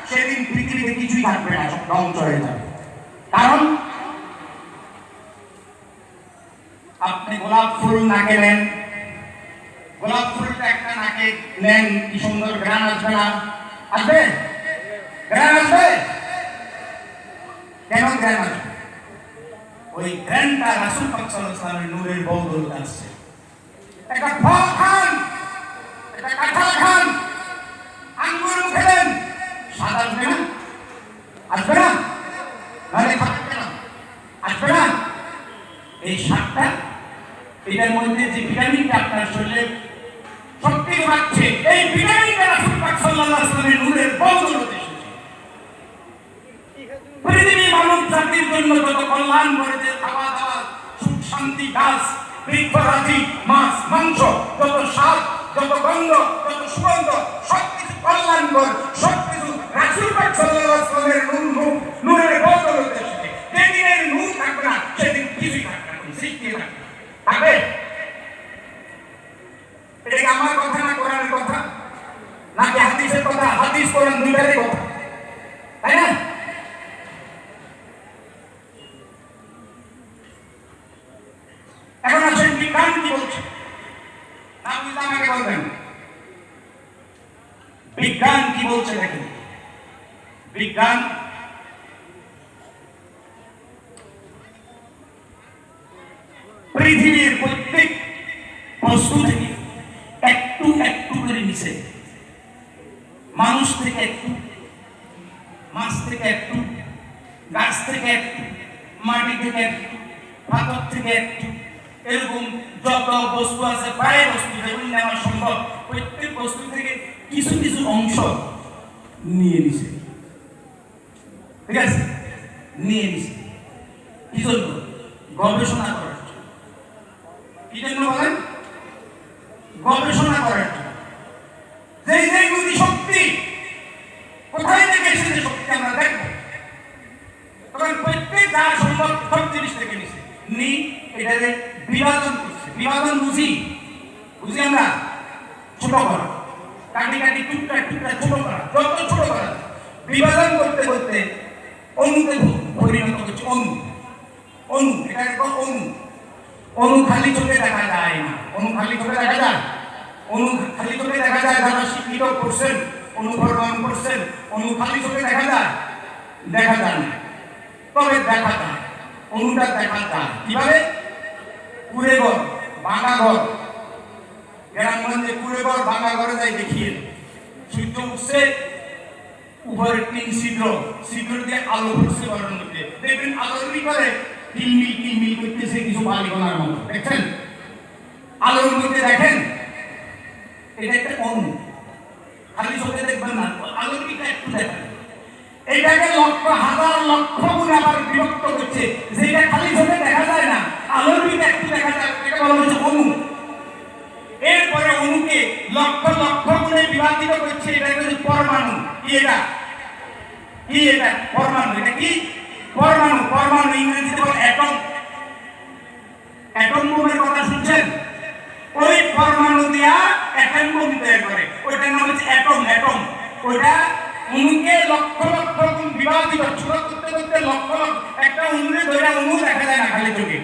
সেদিন পৃথিবীতে কিছুই থাকবে না, সব ধ্বংস হয়ে যাবে। কারণ আপনি গোলাপ ফুল নাকে নেন, গোলাপ ফুলটা একটা নাকে নেন, কি সুন্দর ঘ্রাণ আসবে না? আসবে? ঘ্রাণ আসবে? কেন ঘ্রাণ আসবে? ওই ঘ্রাণটা রাসূল পাক সাল্লাল্লাহু আলাইহি ওয়াসাল্লামের নূরের বদৌলতে আসছে। একটা ফল খান, একটা কাঁঠাল খান, আঙ্গুর মুখে দেন, স্বাদ আসবে না? আসবে না? নাহলে খাবে না? আসবে না? এই স্বাদটা, এটার মধ্যে যে ভিটামিনটা আপনার শরীরে শক্তি যোগাচ্ছে, এই ভিটামিনটা রাসূল পাক সাল্লাল্লাহু আলাইহি ওয়াসাল্লামের নূরের বদৌলতে এসেছে। পৃথিবী মানব জাতির জন্য যত কল্যাণ করেছে, খাওয়া দাওয়া, সুখ শান্তি, গাছ বৃক্ষরাজি, মাছ মাংস, যত স্বাদ, যত গন্ধ, যত সুগন্ধ, সবকিছু কল্যাণকর, সবকিছু রাসূল পাক সাল্লাল্লাহু আলাইহি ওয়াসাল্লামের নূরের বদৌলতে এসেছে। যেদিনের নূর থাকবে না, সেদিন কিছুই থাকবে না, সৃষ্টি থাকবে। এটা কি আমার কথা না কোরআনের কথা, নাকি হাদিসের কথা? হাদিস কোরআন দুইটারই কথা, তাই না? এখন আসেন বিজ্ঞান কি বলছে, না বুঝলে আমাকে বলবেন। বিজ্ঞান কি বলছে দেখেন। বিজ্ঞান থেকে একটু, গাছ থেকে একটু, মাটি থেকে একটু, পাথর থেকে একটু, এরকম যত বস্তু আছে প্রায় বস্তু যেগুলি নেওয়া সম্ভব প্রত্যেক বস্তু থেকে কিছু কিছু অংশ নিয়ে নিছে। ঠিক আছে, নিয়ে নিছে কি জন্য? গবেষণা করার জন্য। কি জন্য বলেন? গবেষণা করার জন্য। যেই যেই নদী শক্তি কোথায় থেকে এসেছে শক্তি আমরা দেখবো, তখন প্রত্যেক যা সম্ভব সব জিনিস থেকে নিছে, নি এটাকে বিভাজন করছে। বিভাজন বুঝি আমরা ছোট করা, কাটি কাটি টুকরা টুকরা ছোট করা, যত ছোট করা বিভাজন করতে করতে অণুতে পরিণত করছে। অণু, অণু এটা একদম অণু। অণু খালি চোখে দেখা যায় না। অণু খালি চোখে দেখা যায়? অণু খালি চোখে দেখা যায় যারা শিক্ষিত করছেন, অনুসরণ করছেন, অণু খালি চোখে দেখা যায়? দেখা যায় না। তবে দেখা যায়, অণুটা দেখা যায় কিভাবে? কুড়ে ঘর, ভাঙা ঘর, গ্রামগঞ্জে কুড়ে ঘর ভাঙা ঘরে যাই দেখিয়ে, সূর্য উঠছে, উপরে তিন ছিদ্র, ছিদ্র দিয়ে আলো পড়ছে ঘরের মধ্যে, দেখবেন আলোর ভিতরে কিলমিল করতেছে কিছু বালিকণার মতো, দেখছেন? আলোর মধ্যে দেখেন, এটা একটা অণু, খালি চোখে দেখবেন না, আলোর দিকে একটু দেখেন। এটাকে লক্ষ হাজার লক্ষ গুণ আবার বিভক্ত করছে, যেটা খালি চোখে দেখা যায় না, আলোর দিকে একটু দেখা যায়, এটা বলা হচ্ছে অণু। এরপরে অণুকে লক্ষ লক্ষ গুণে বিভাজিত করছে, এটা হচ্ছে পরমাণু। কি এটা? কি এটা? পরমাণু। এটা কি? পরমাণু। পরমাণু ইংরেজিতে বলে অ্যাটম। অ্যাটম বোমের কথা শুনছেন? ওই পরমাণু দিয়া অ্যাটম বোম তৈরি করে, ওইটার নাম হচ্ছে অ্যাটম। অ্যাটম ওইটা অণুকে লক্ষ লক্ষ গুণ বিভাজিত ছোট করতে করতে লক্ষ লক্ষ, একটা অণুরে ধরে অণু দেখা যায় না খালি চোখে,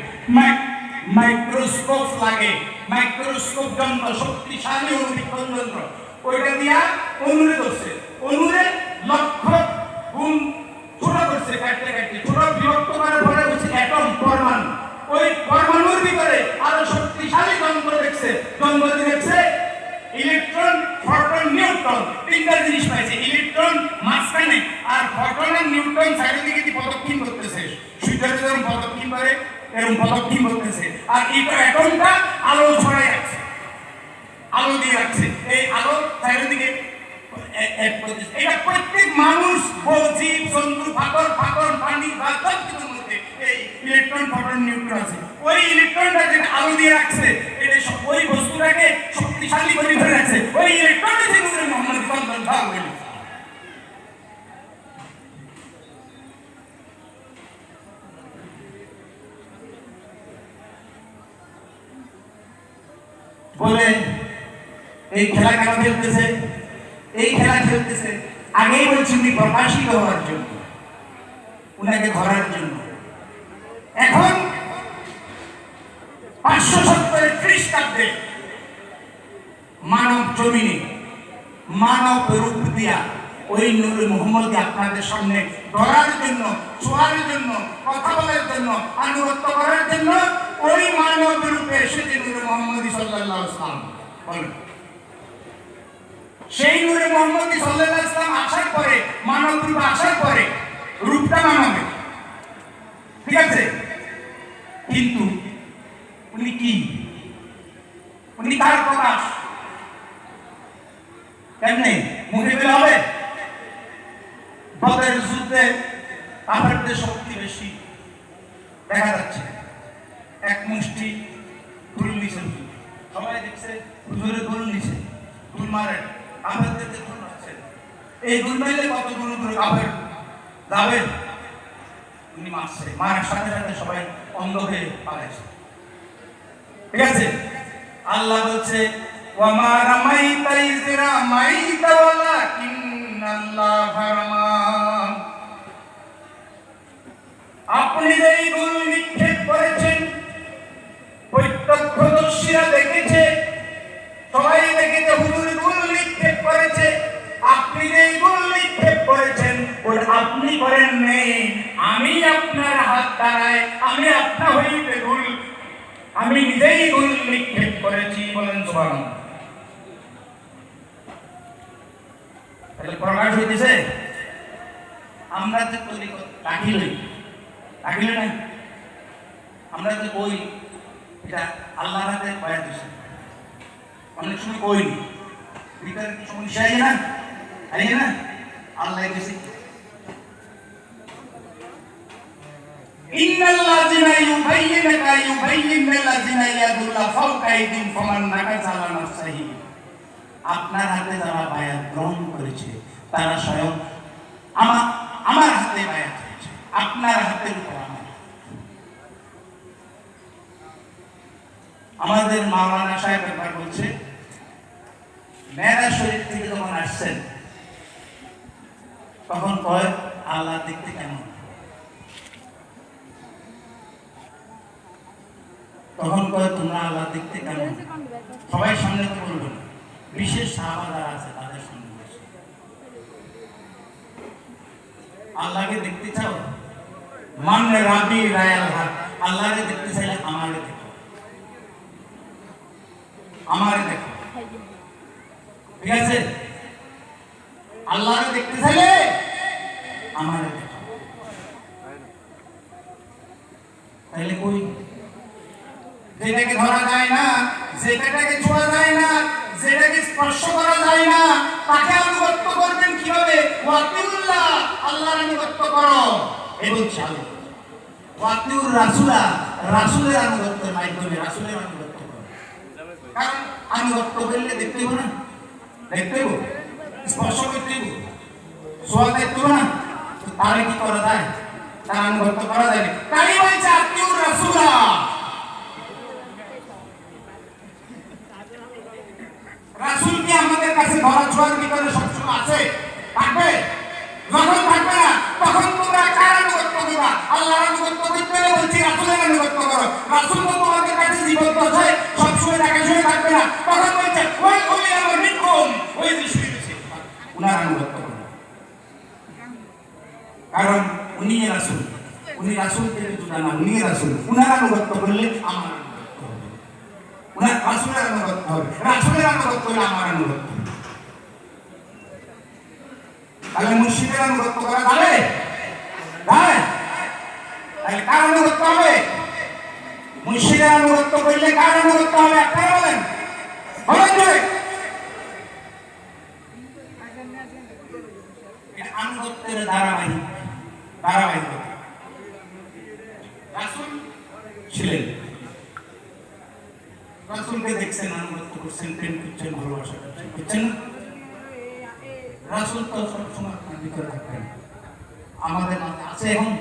মাইক্রোস্কোপ লাগে, মাইক্রোস্কোপ যন্ত্র, শক্তিশালী অণুবীক্ষণ যন্ত্র, ওইটা দিয়া অণুরে ধরছে, অণুরে লক্ষ গুণ ছোট করছে, কাটতে কাটতে ছোট বিভক্ত করার পরে হচ্ছে অ্যাটম, পরমাণু। ওই পরমাণুর ভিতরে আরো শক্তিশালী যন্ত্র দেখছে, যন্ত্র দেখছে ইলেকট্রন, প্রোটন, নিউট্রন, তিনটা জিনিস পাইছে। ইলেকট্রন মাঝখানে আর প্রোটন আর নিউট্রন সাইডের দিকে কি প্রদক্ষিণ করতেছে, সূর্যের যেরকম প্রদক্ষিণ করে এরকম প্রদক্ষিণ করতেছে, আর এই অ্যাটমটা আলো ছড়াই রাখছে, আলো দিয়ে রাখছে, এই আলো সাইডের দিকে এটা প্রত্যেক মানুষ, জীব জন্তু, পাথর পাথর, পানি বা সব কিছুর মধ্যে এই ইলেকট্রন, প্রোটন, নিউট্রন আছে। ওই ইলেকট্রনটা যেটা আলো দিয়ে রাখছে, এটা ওই বস্তুটাকে শক্তিশালী করে ধরে রাখছে, ওই ইলেকট্রনটা যে নূরে মুহাম্মদ সাল্লাল্লাহু আলাইহি ওয়াসাল্লাম। বলে এই খেলা কেন খেলতেছে? এই খেলা খেলতেছে আগেই বলছি উনি প্রকাশিত হওয়ার জন্য, উনাকে ধরার জন্য। এখন 570 খ্রিস্টাব্দে মানব জমিনে মানব রূপ দিয়া ওই নূরে মুহাম্মদকে আপনাদের সামনে ধরার জন্য, ছোঁয়ার জন্য, কথা বলার জন্য, আনুগত্য করার জন্য ওই মানব রূপে এসেছে নূরে মুহাম্মদ সাল্লাল্লাহু আলাইহি ওয়াসাল্লাম। বলেন, সেই নূরে মুহাম্মদ সাল্লাল্লাহু আলাইহি ওয়াসাল্লাম আসার পরে, মানব রূপে আসার পরে রূপটা মানবে, ঠিক আছে, কিন্তু উনি কি? উনি তার প্রকাশ কেমনে? মুখে বের হবে? বদরের যুদ্ধে কাফেরদের শক্তি বেশি দেখা যাচ্ছে, এক মুষ্টি ফুল নিচে, সবাই দেখছে হুজুরে গোল নিচে, গোল মারে, কাফেরদেরকে গোল মারছে। এই গোল মারলে কত গুণ করে কাফের যাবে? উনি মারছে, মারার সাথে সাথে সবাই অন্ধ হয়ে পালাইছে, ঠিক আছে। আল্লাহ বলছে ওয়ামা রামাইতা ইয রামাইতা ওয়ালাকিন্নাল্লাহা রামা। আপনি যেই গোল নিক্ষেপ করেছেন প্রত্যক্ষদর্শীরা দেখেছে, সবাই দেখেছে হুজুর গোল নিক্ষেপ করেছে। আপনি যেই গোল নিক্ষেপ করেছেন ওটা আপনি করেন নেই, আমি আপনার হাত দ্বারায়, আমি আপনার হইতে গোল, আমি নিজেই গোল নিক্ষেপ করেছি। বলেন সুবহানাল্লাহ। তাহলে প্রকাশ হইতেছে আমরা যে তরিকত রাখিলই না, আমরা যে কই এটা আল্লাহর হাতে পায়া দিছে, অনেক সময় কই ভিতরে কি সমস্যা আইয়ে না আল্লাহ দিছে। ইন্নাল্লাযিনা ইউবাইয়িনাল্লাযিনা ইয়াদুল্লা ফাওকা আইদিহিম ফামান নাকাযা আলা নাফসিহি, আপনার হাতে যারা বায়াত গ্রহণ করেছে তারা স্বয়ং আমার হাতে বায়াত করেছে, আপনার হাতের উপর আমার। আমাদের মাওলানা সাহেব একবার বলছে, মেরাজ শরীফ থেকে যখন আসছেন তখন কয় আল্লাহ দেখতে কেমন, তখন কয় তোমরা আল্লাহ দেখতে কেমন, সবাই সামনে তো বলবে না, বিশেষ সাহাবা যারা আছে তাদের সামনে বলছে আল্লাহকে দেখতে চাও, মানে রাবি রায়াল হাত, আল্লাহকে দেখতে চাইলে আমারে দেখো, আমারে দেখো, ঠিক আছে? আল্লাহকে দেখতে চাইলে আমারে দেখো, তাইলে কই যেটাকে ধরা যায় না, যেটাকে ছোঁয়া যায় না, যেটাকে স্পর্শ করা যায় না, তাকে আনুগত্য করবেন কিভাবে? ওয়াতিউল্লাহ, আল্লাহর আনুগত্য করো। এই বলছে আল্লাহ, ওয়াতিউর রাসূলা, রাসূলের আনুগত্যের মাধ্যমে রাসূলের আনুগত্য করো। কারণ আনুগত্য করলে দেখতে হবে না, দেখতে হবে, স্পর্শ করতে হবে, ছোঁয়া দেখতে হবে না, তাহলে কি করা যায়? তার আনুগত্য করা যায় না। তাই বলছে আতিউর রাসূলা। রাসূল কি আমাদের কাছে ধরা ছোঁয়ার ভিতরে সবসময় আছে? থাকবে? যখন থাকবে না তখন তোমরা কার আনুগত্য করবা? আল্লাহর আনুগত্য করতে হলে বলছি রাসূলের আনুগত্য করো। রাসূল তো তোমাদের কাছে জীবন্ত আছে, সবসময় দেখাশোনা থাকবে না, তখন বলছে ওই ওলি আমার মিনকুম, ওই বিষয়ে উনার আনুগত্য করো, কারণ উনি রাসূল, উনি রাসূল থেকে জুদা না, উনি রাসূল, উনার আনুগত্য করলে আমার উনার রাসূলের আনুগত্য হবে, রাসূলের আনুগত্য হলে আমার আনুগত্য। তাহলে মুর্শিদের আনুগত্য করা যাবে? তাহলে কার আনুগত্য হবে? মুর্শিদের আনুগত্য করলে কার আনুগত্য হবে? আপনারা বলেন, বলেন যে এটা আনুগত্যের ধারাবাহিক রাসূল ছিলেন, রাসূলকে দেখছেন, আনুগত্য করছেন, প্রেম করছেন, ভালোবাসা করছেন না? রাসূল তো সবসময় আপনার ভিতরে থাকবেন, আমাদের মাঝে আছে, এখন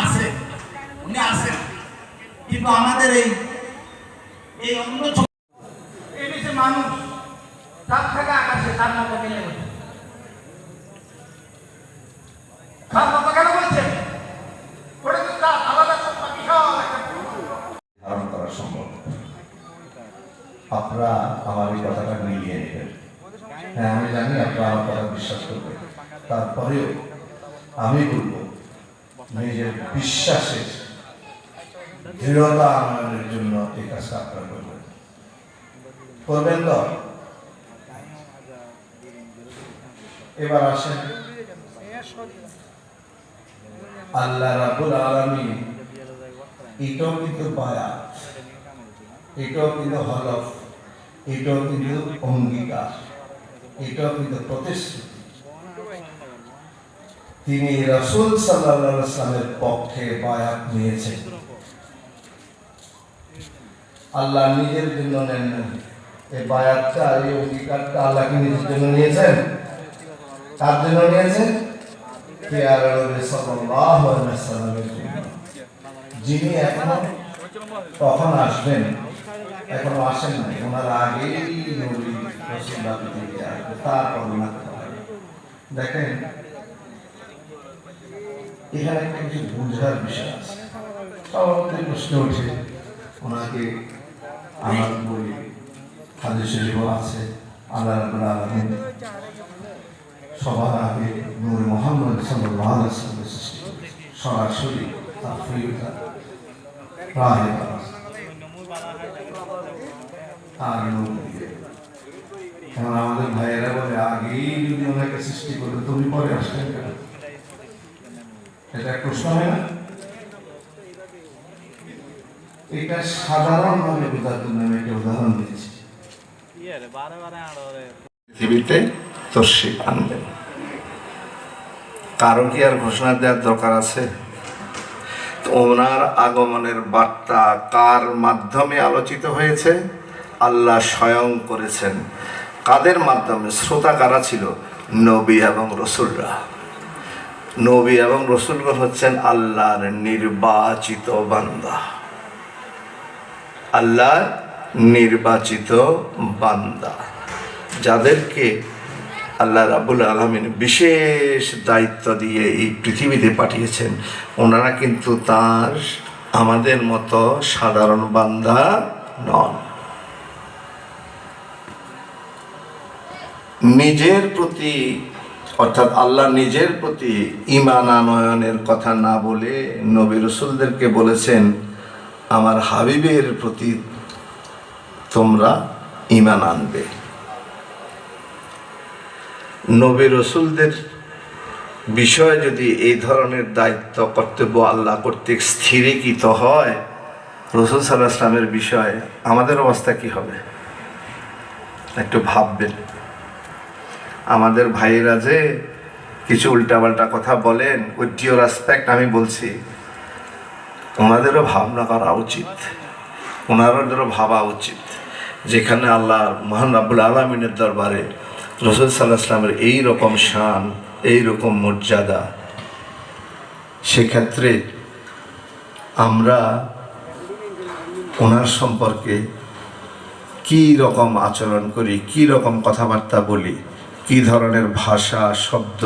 আছে, উনি আছেন, কিন্তু আমাদের এই অন্য এই যে মানুষ তার থেকে আকাশে তার মতো মিলে গেছে, তার মতো কেন বলছেন? ওটা তো তার আলাদা সত্তা, বিশাল একটা ধারণ করা সম্ভব। আপনারা আমার এই কথাটা মিলিয়ে নেবেন। হ্যাঁ, আমি জানি আপনারা আমার কথা বিশ্বাস করবেন, তারপরেও আমি বলবো নিজের বিশ্বাসের দৃঢ়তা আনয়নের জন্য এই কাজটা আপনারা করবেন তো? এবার আসেন, আল্লাহ রাব্বুল আলামিন এটাও কিন্তু বায়াত, এটাও কিন্তু হলফ, এটাও কিন্তু অঙ্গীকার, এটাও কিন্তু প্রতিশ্রুতি। তিনি রাসূল সাল্লাল্লাহু আলাইহি ওয়াসাল্লামের পক্ষে বায়াত নিয়েছেন, আল্লাহ নিজের জন্য নেন না। এই বায়াতটা, এই অঙ্গীকারটা আল্লাহ কি নিজের জন্য নিয়েছেন? কার জন্য নিয়েছেন? পেয়ারা নবী সাল্লাল্লাহু আলাইহি ওয়াসাল্লামের জন্য, যিনি এখনো কখন আসবেন, এখনো আসেন নাই, ওনার আগেই নবী রাসূলুল্লাহ পৃথিবীতে আসবে, তারপর ওনার কথা। দেখেন, এখানে একটা কিছু বুঝার বিষয় আছে। সবার প্রশ্ন উঠে, ওনাকে আমার বই হাদিস শরীফ আছে, আল্লাহ রাব্বুল আলামিন সবার আগে নূর মুহাম্মদ সাল্লাল্লাহু আলাইহি ওয়াসাল্লামের সৃষ্টি করেছেন, সরাসরি তার ফিরতা রাহে আর নূর দিয়ে। এখন আমাদের ভাইয়েরা বলে, আগেই যদি ওনাকে সৃষ্টি করবে তুমি পরে আসলেন কেন? এটা প্রশ্ন হয় না? এটা সাধারণভাবে বোঝার জন্য আমি একটা উদাহরণ দিচ্ছি। পৃথিবীতে তশরিফ আনবেন, কারো কি আর ঘোষণা দেওয়ার দরকার আছে? তো ওনার আগমনের বার্তা কার মাধ্যমে আলোচিত হয়েছে? আল্লাহ স্বয়ং করেছেন। কাদের মাধ্যমে? শ্রোতা কারা ছিল? নবী এবং রসুলরা। নবী এবং রসুলগণ হচ্ছেন আল্লাহর নির্বাচিত বান্দা, আল্লাহর নির্বাচিত বান্দা, যাদেরকে আল্লাহ রাব্বুল আলামিন বিশেষ দায়িত্ব দিয়ে এই পৃথিবীতে পাঠিয়েছেন। ওনারা কিন্তু তার আমাদের মতো সাধারণ বান্দা নন। নিজের প্রতি অর্থাৎ আল্লাহ নিজের প্রতি ঈমান আনয়নের কথা না বলে নবী রাসূলদেরকে বলেছেন, আমার হাবিবের প্রতি তোমরা ঈমান আনবে। নবী রাসূলদের বিষয়ে যদি এই ধরনের দায়িত্ব কর্তব্য আল্লাহ কর্তৃক স্থিরীকৃত হয়, রাসূল সাল্লাল্লাহু আলাইহি ওয়াসাল্লামের বিষয়ে আমাদের অবস্থা কি হবে? একটু ভাববেন। আমাদের ভাইয়েরা যে কিছু উল্টাপাল্টা কথা বলেন, উইথ ডিউ রেসপেক্ট আমি বলছি, ওনাদেরও ভাবনা করা উচিত, ওনাদেরও ভাবা উচিত। যেখানে আল্লাহ মহান রাব্বুল আলামিনের দরবারে রাসূল সাল্লাল্লাহু আলাইহি ওয়াসাল্লামের এই রকম শান, এই রকম মর্যাদা, সেক্ষেত্রে আমরা ওনার সম্পর্কে কি রকম আচরণ করি, কি রকম কথাবার্তা বলি, কি ধরনের ভাষা শব্দ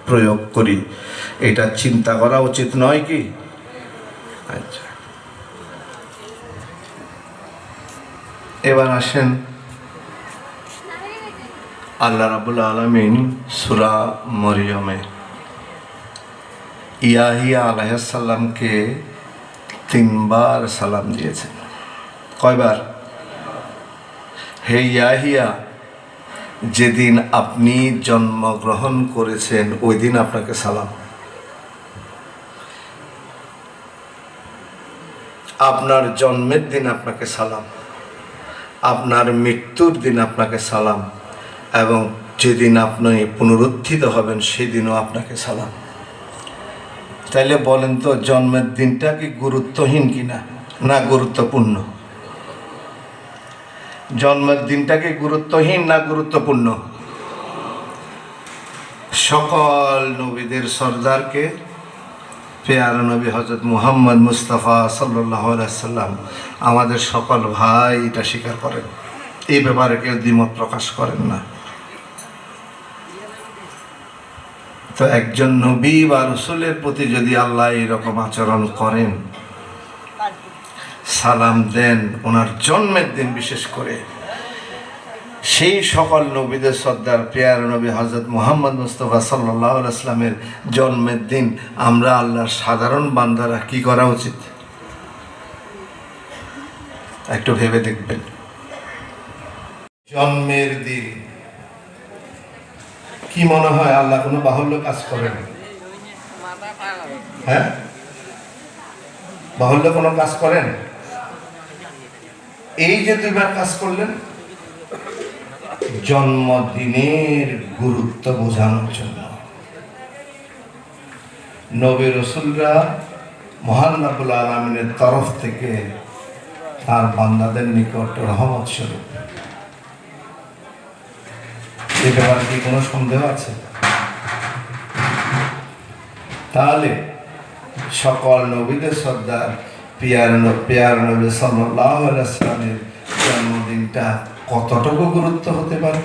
প্রয়োগ করি, এটা চিন্তা করা উচিত নয় কি? আচ্ছা, এবার আসেন আল্লাহ রাব্বুল আলামিন সূরা মরিয়মে ইয়াহিয়া আলাইহিস সালামকে 3 বার সালাম দিয়েছেন। কয়বার? হে ইয়াহিয়া, যেদিন আপনি জন্মগ্রহণ করেছেন ওই দিন আপনাকে সালাম, আপনার জন্মের দিন আপনাকে সালাম, আপনার মৃত্যুর দিন আপনাকে সালাম, এবং যেদিন আপনি পুনরুত্থিত হবেন সেদিনও আপনাকে সালাম। তাইলে বলেন তো, জন্মের দিনটা কি গুরুত্বহীন কিনা না গুরুত্বপূর্ণ? জন্মের দিনটা কি গুরুত্বহীন না গুরুত্বপূর্ণ? সকল নবীদের সর্দারকে পেয়ারা নবী হযরত মুহাম্মদ মুস্তাফা সাল্লাল্লাহু আলাইহি ওয়াসাল্লাম আমাদের সকল ভাই এটা স্বীকার করেন, এই ব্যাপারে কেউ দ্বিমত প্রকাশ করেন না। তো একজন নবী বা রাসূলের প্রতি যদি আল্লাহ এরকম আচরণ করেন, সালাম দেন ওনার জন্মের দিন, বিশেষ করে সেই সকল নবীদের সর্দার পেয়ারা নবী হযরত মুহাম্মদ মুস্তাফা সাল্লাল্লাহু আলাইহি ওয়াসাল্লামের জন্মের দিন আমরা আল্লাহর সাধারণ বান্দারা কি করা উচিত? একটু ভেবে দেখবেন। জন্মের দিন কি মনে হয় আল্লাহ কোনো বাহুল্য কাজ করেন? হ্যাঁ, বাহুল্য কোনো কাজ করেন? এই যে 2 বার কাজ করলেন, জন্মদিনের গুরুত্ব বোঝানোর জন্য। নবী রাসূলরা মহান রাব্বুল আলামিনের তরফ থেকে তার বান্দাদের নিকট রহমত স্বরূপ। এই ব্যাপারে কি কোনো সন্দেহ আছে? তাহলে সকল নবীদের সর্দার পেয়ারা নবী সাল্লাল্লাহু আলাইহি ওয়াসাল্লামের জন্মদিনটা কতটুকু গুরুত্ব হতে পারে?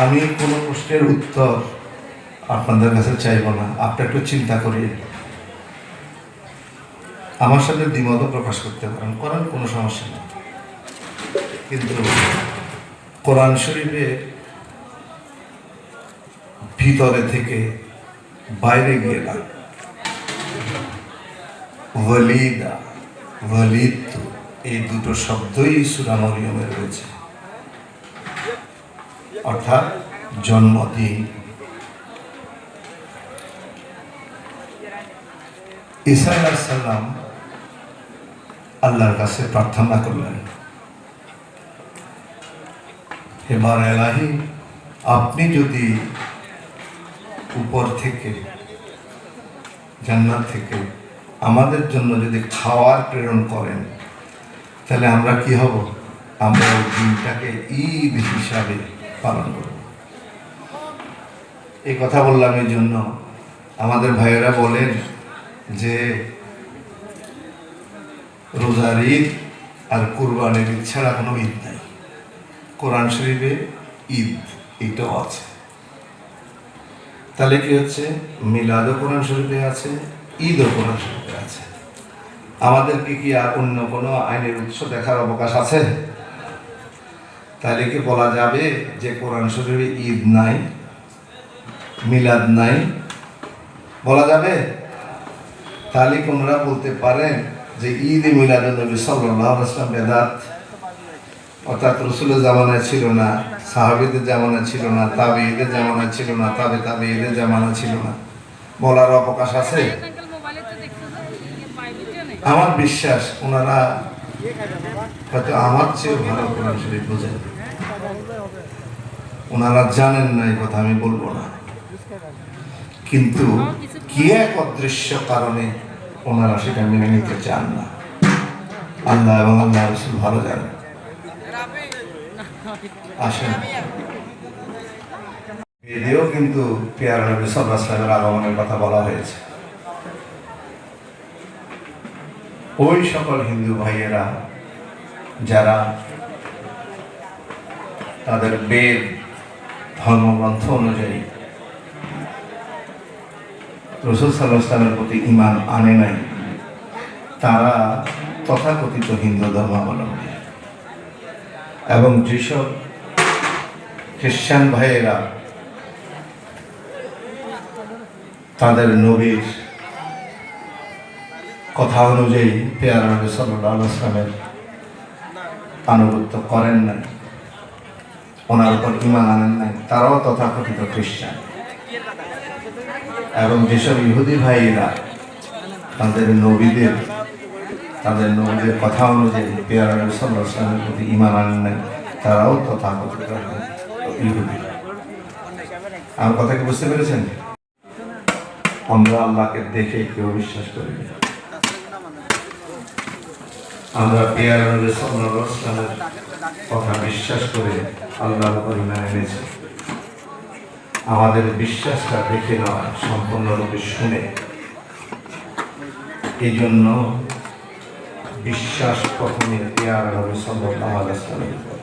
আমি কোনো প্রশ্নের উত্তর আপনাদের কাছে চাইব না, আপনি একটু চিন্তা করি। আমার সাথে দ্বিমত প্রকাশ করতে পারেন, করেন, কোনো সমস্যা নেই। কিন্তু কোরআন শরীফের ভিতরে থেকে বাইরে গিয়ে না, ওয়ালিদা, ওয়ালিদ, এই 2টো শব্দই সূরা মরিয়মে রয়েছে, অর্থাৎ জন্মদিন। ঈসা আলাইহিস সালাম আল্লাহর কাছে প্রার্থনা করলেন, হে বার এলাহি, আপনি যদি উপর থেকে জান্নাত থেকে আমাদের জন্য যদি খাওয়ার প্রেরণ করেন, তাহলে আমরা কি হব? আমরা ওই দিনটাকে ঈদ হিসাবে পালন করব। এই কথা বললাম এই জন্য, আমাদের ভাইয়েরা বলেন যে রোজার ঈদ আর কুরবানির ঈদ ছাড়া কোনো ঈদ নাই। কোরআন শরীফে ঈদ এটাও আছে। তাহলে কি হচ্ছে? মিলাদও কোরআন শরীফে আছে, ঈদও কোরআন শরীফে আছে। আমাদেরকে কি আর অন্য কোনো আইনের উৎস দেখার অবকাশ আছে? তাহলে কি বলা যাবে যে কোরআন শরীফে ঈদ নাই, মিলাদ নাই? বলা যাবে? তাহলে কোনরা বলতে পারেন যে ঈদ মিলাদুন নবী সাল্লাল্লাহু আলাইহি ওয়াসাল্লাম বেদাত, অর্থাৎ রাসূলের জামানায় ছিল না, সাহাবীদের জামানায় ছিল না, তাবেঈদের জামানায় ছিল না, তাবেঈদের জামানায় ছিল না, বলার অবকাশ আছে? আমার বিশ্বাস ওনারা হয়তো আমার চেয়ে ভালো কোরআন শরীফ বোঝেন। ওনারা জানেন না, এই কথা আমি বলবো না, কিন্তু কি এক অদৃশ্য কারণে ওনারা সেটা মেনে নিতে চান না। আল্লাহ এবং আল্লাহ রাসূল ভালো জানেন। আসেন, এদেরও কিন্তু পেয়ারা নবী সাল্লাল্লাহু আলাইহি ওয়াসাল্লামের আগমনের কথা বলা হয়েছে। ওই সকল হিন্দু ভাইয়েরা যারা তাদের বেদ ধর্মগ্রন্থ অনুযায়ী রাসূল সাল্লাল্লাহু আলাইহি ওয়াসাল্লামের প্রতি ঈমান আনে নাই, তারা তথাকথিত হিন্দু ধর্মাবলম্বী। এবং যেসব খ্রিস্টান ভাইয়েরা তাদের নবীর কথা অনুযায়ী পেয়ারা নবী সাল্লাল্লাহু আলাইহি ওয়াসাল্লামের আনুগত্য করেন নাই, ওনার উপর ঈমান আনেন নাই, তারাও তথাকথিত খ্রিস্টান। এবং যেসব ইহুদি ভাইয়েরা তাদের নবীদের কথা অনুযায়ী পেয়ারা নবী সাল্লাল্লাহু আলাইহি ওয়াসাল্লামের প্রতি ঈমান আনেন নাই, তারাও তথাকথিত ইহুদি। আমার কথা কি বুঝতে পেরেছেন? আমরা আল্লাহকে দেখে কেউ বিশ্বাস করি না। আমরা পেয়ারা নবী সাল্লাল্লাহু আলাইহি ওয়াসাল্লামের কথা বিশ্বাস করে আল্লাহর উপর ঈমান এনেছি। আমাদের বিশ্বাসটা দেখে নয়, সম্পূর্ণরূপে শুনে। এই জন্য বিশ্বাস প্রথমে পেয়ারা নবী সাল্লাল্লাহু আলাইহি ওয়াসাল্লামের উপর,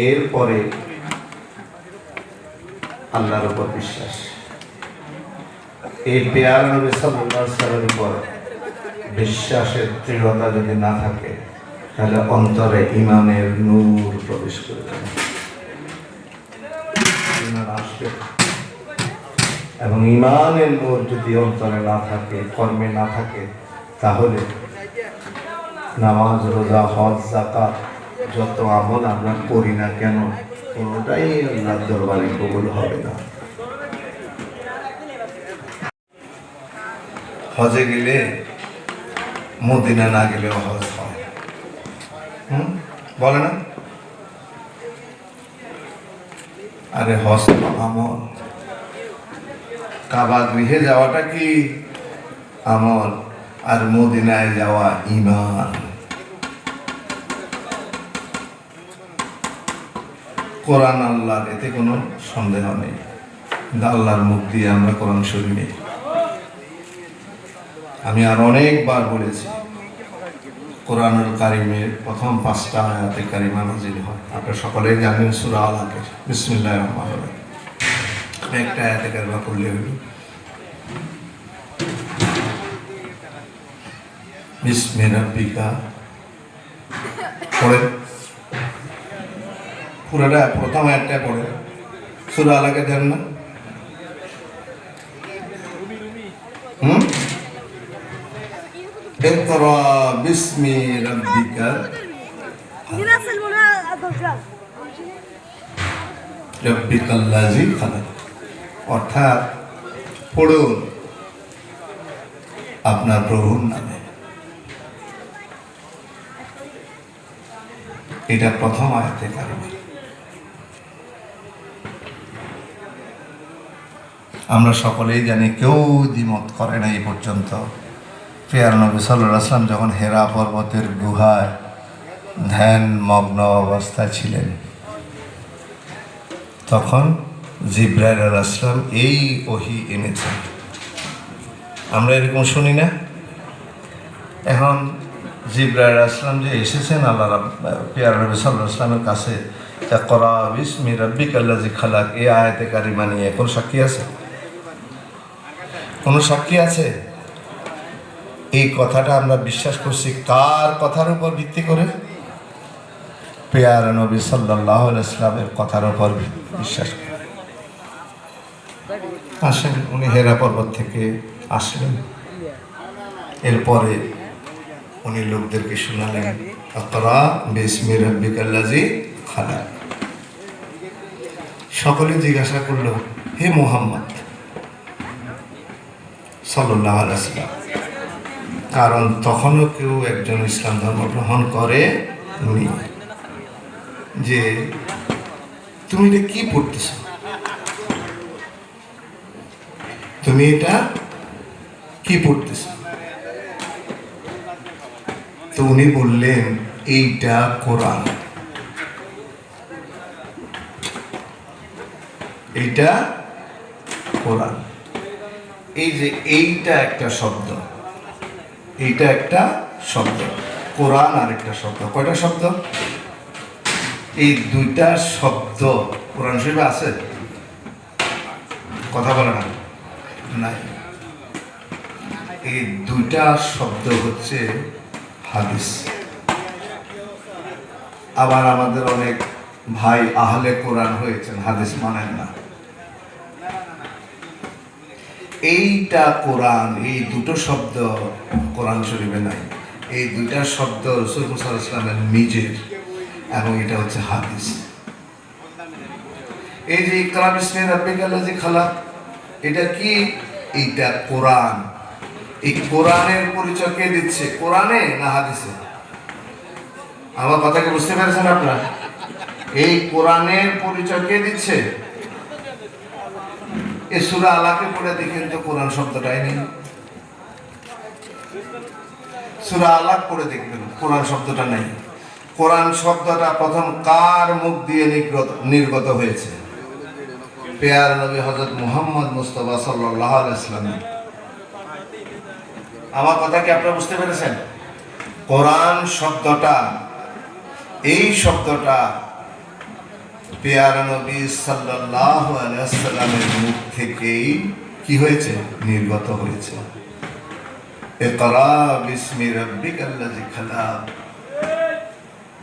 এরপরে আল্লাহর উপর বিশ্বাস। এই পেয়ারা নবী সাল্লাল্লাহু আলাইহি ওয়াসাল্লামের উপর বিশ্বাসের দৃঢ়তা যদি না থাকে, তাহলে অন্তরে ঈমানের নূর প্রবেশ করবে না, ঈমান আসবে। এবং ঈমানের নূর যদি অন্তরে না থাকে, কর্মে না থাকে, তাহলে নামাজ, রোজা, হজ, যাকাত যত আমল আমরা করি না কেন, কোনোটাই আল্লাহর দরবারে কবুল হবে না। হজে গেলে মদিনা না গেলেও হজ হয়, বলে না? আরে হজ আমল, কাবা গৃহে যাওয়াটা কি আমল, আর মদিনায় যাওয়া ঈমান। কোরআন আল্লাহর, এতে কোনো সন্দেহ নেই। আল্লাহর মুখ দিয়ে আমরা কোরআন শুনি। আমি আর অনেকবার বলেছি, কোরআনুল কারীমের প্রথম 5টা আয়াতে কারিমা নাযিল হয়। আপনারা সকলেই জানেন সূরা আলাকের বিসমিল্লাহির রহমানির রহিম। একটা আয়াতে কারিমা পড়লে হইল বিসমি রাব্বিকা, পড়েন পুরাটা, প্রথম আয়াতটা পড়েন। সূরা আলাকে দেন না? ইকরা বিসমি রাব্বিকা রাব্বিকাল্লাযী খালাক। অর্থাৎ পড়ুন আপনার প্রভুর নামে। এটা প্রথম আয়াতে কারিমা। আমরা সকলেই জানি, কেউ দ্বিমত করে না এই পর্যন্ত। প্রিয় নবী সাল্লাল্লাহু আলাইহি ওয়াসাল্লাম যখন হেরা পর্বতের গুহায় ধ্যান মগ্ন অবস্থায় ছিলেন, তখন জিবরাইল আলাইহিস সালাম এই ওহী এনেছেন। আমরা এরকম শুনি না? এখন জিবরাইল আলাইহিস সালাম যে এসেছেন আল্লাহ প্রিয় নবী সাল্লাল্লাহু আলাইহি ওয়াসাল্লামের কাছে, ইকরা বিসমি রাব্বিকাল্লাযী খালাক, এই আয়াতে কারিমা নিয়ে কোন সাক্ষী আছে? কোন সাক্ষী আছে? এই কথাটা আমরা বিশ্বাস করছি কার কথার উপর ভিত্তি করে? প্রিয় নবী সাল্লাল্লাহু আলাইহি ওয়াসাল্লামের কথার উপর বিশ্বাস করে। আসেন, উনি হেরা পর্বত থেকে আসলেন, এরপরে উনি লোকদেরকে শোনালেন, ইকরা বিসমি রাব্বিকাল্লাযী খালাক। সকলে জিজ্ঞাসা করলো, হে মুহাম্মদ সাল্লাল্লাহু আলাইহি ওয়াসাল্লাম, কারণ তখনও কেউ একজন ইসলাম ধর্ম গ্রহণ করে নি, যে তুমি এটা কি পড়তেছ, তুমি এটা কি পড়তেছ? তো উনি বললেন, এইটা কোরআন, এইটা কোরআন। এই যে এইটা একটা শব্দ, এইটা একটা শব্দ, কোরআন আর একটা শব্দ। কয়টা শব্দ? এই দুইটা শব্দ কোরআন শরীফে আছে? কথা বলে না? নাই। এই দুইটা শব্দ হচ্ছে হাদিস। আবার আমাদের অনেক ভাই আহলে কোরআন হয়েছেন, হাদিস মানেন না। এইটা কোরআন, এই দুটো শব্দ কোরআন শরীফে নাই। এই দুইটা শব্দ রাসূল সাল্লাল্লাহু আলাইহি ওয়াসাল্লামের নিজের, এবং এটা হচ্ছে হাদিস। এই যে ইকরা বিসমি রাব্বিকাল্লাযী খালাক, এটা কি? এইটা কোরআন। এই কোরআনের পরিচয় কে দিচ্ছে? কোরআনে না হাদিসে? আমার কথা কি বুঝতে পেরেছেন আপনারা? এই কোরআনের পরিচয় কে দিচ্ছে? এই সূরা আলাকে পড়ে দেখেন তো, কোরআন শব্দটাই নেই। সূরা আলাক পড়ে দেখবেন, কোরআন শব্দটা নেই। কোরআন শব্দটা প্রথম কার মুখ দিয়ে নির্গত হয়েছে? প্রিয় নবী হযরত মুহাম্মদ মুস্তাফা সাল্লাল্লাহু আলাইহি ওয়াসাল্লাম। আমার কথা কি আপনারা বুঝতে পেরেছেন? কোরআন শব্দটা, এই শব্দটা প্রিয় নবী সাল্লাল্লাহু আলাইহি ওয়াসাল্লামের মুখ থেকেই কি হয়েছে? নির্গত হয়েছে। ইকরা বিসমি রাব্বিকাল্লাযী খালাক।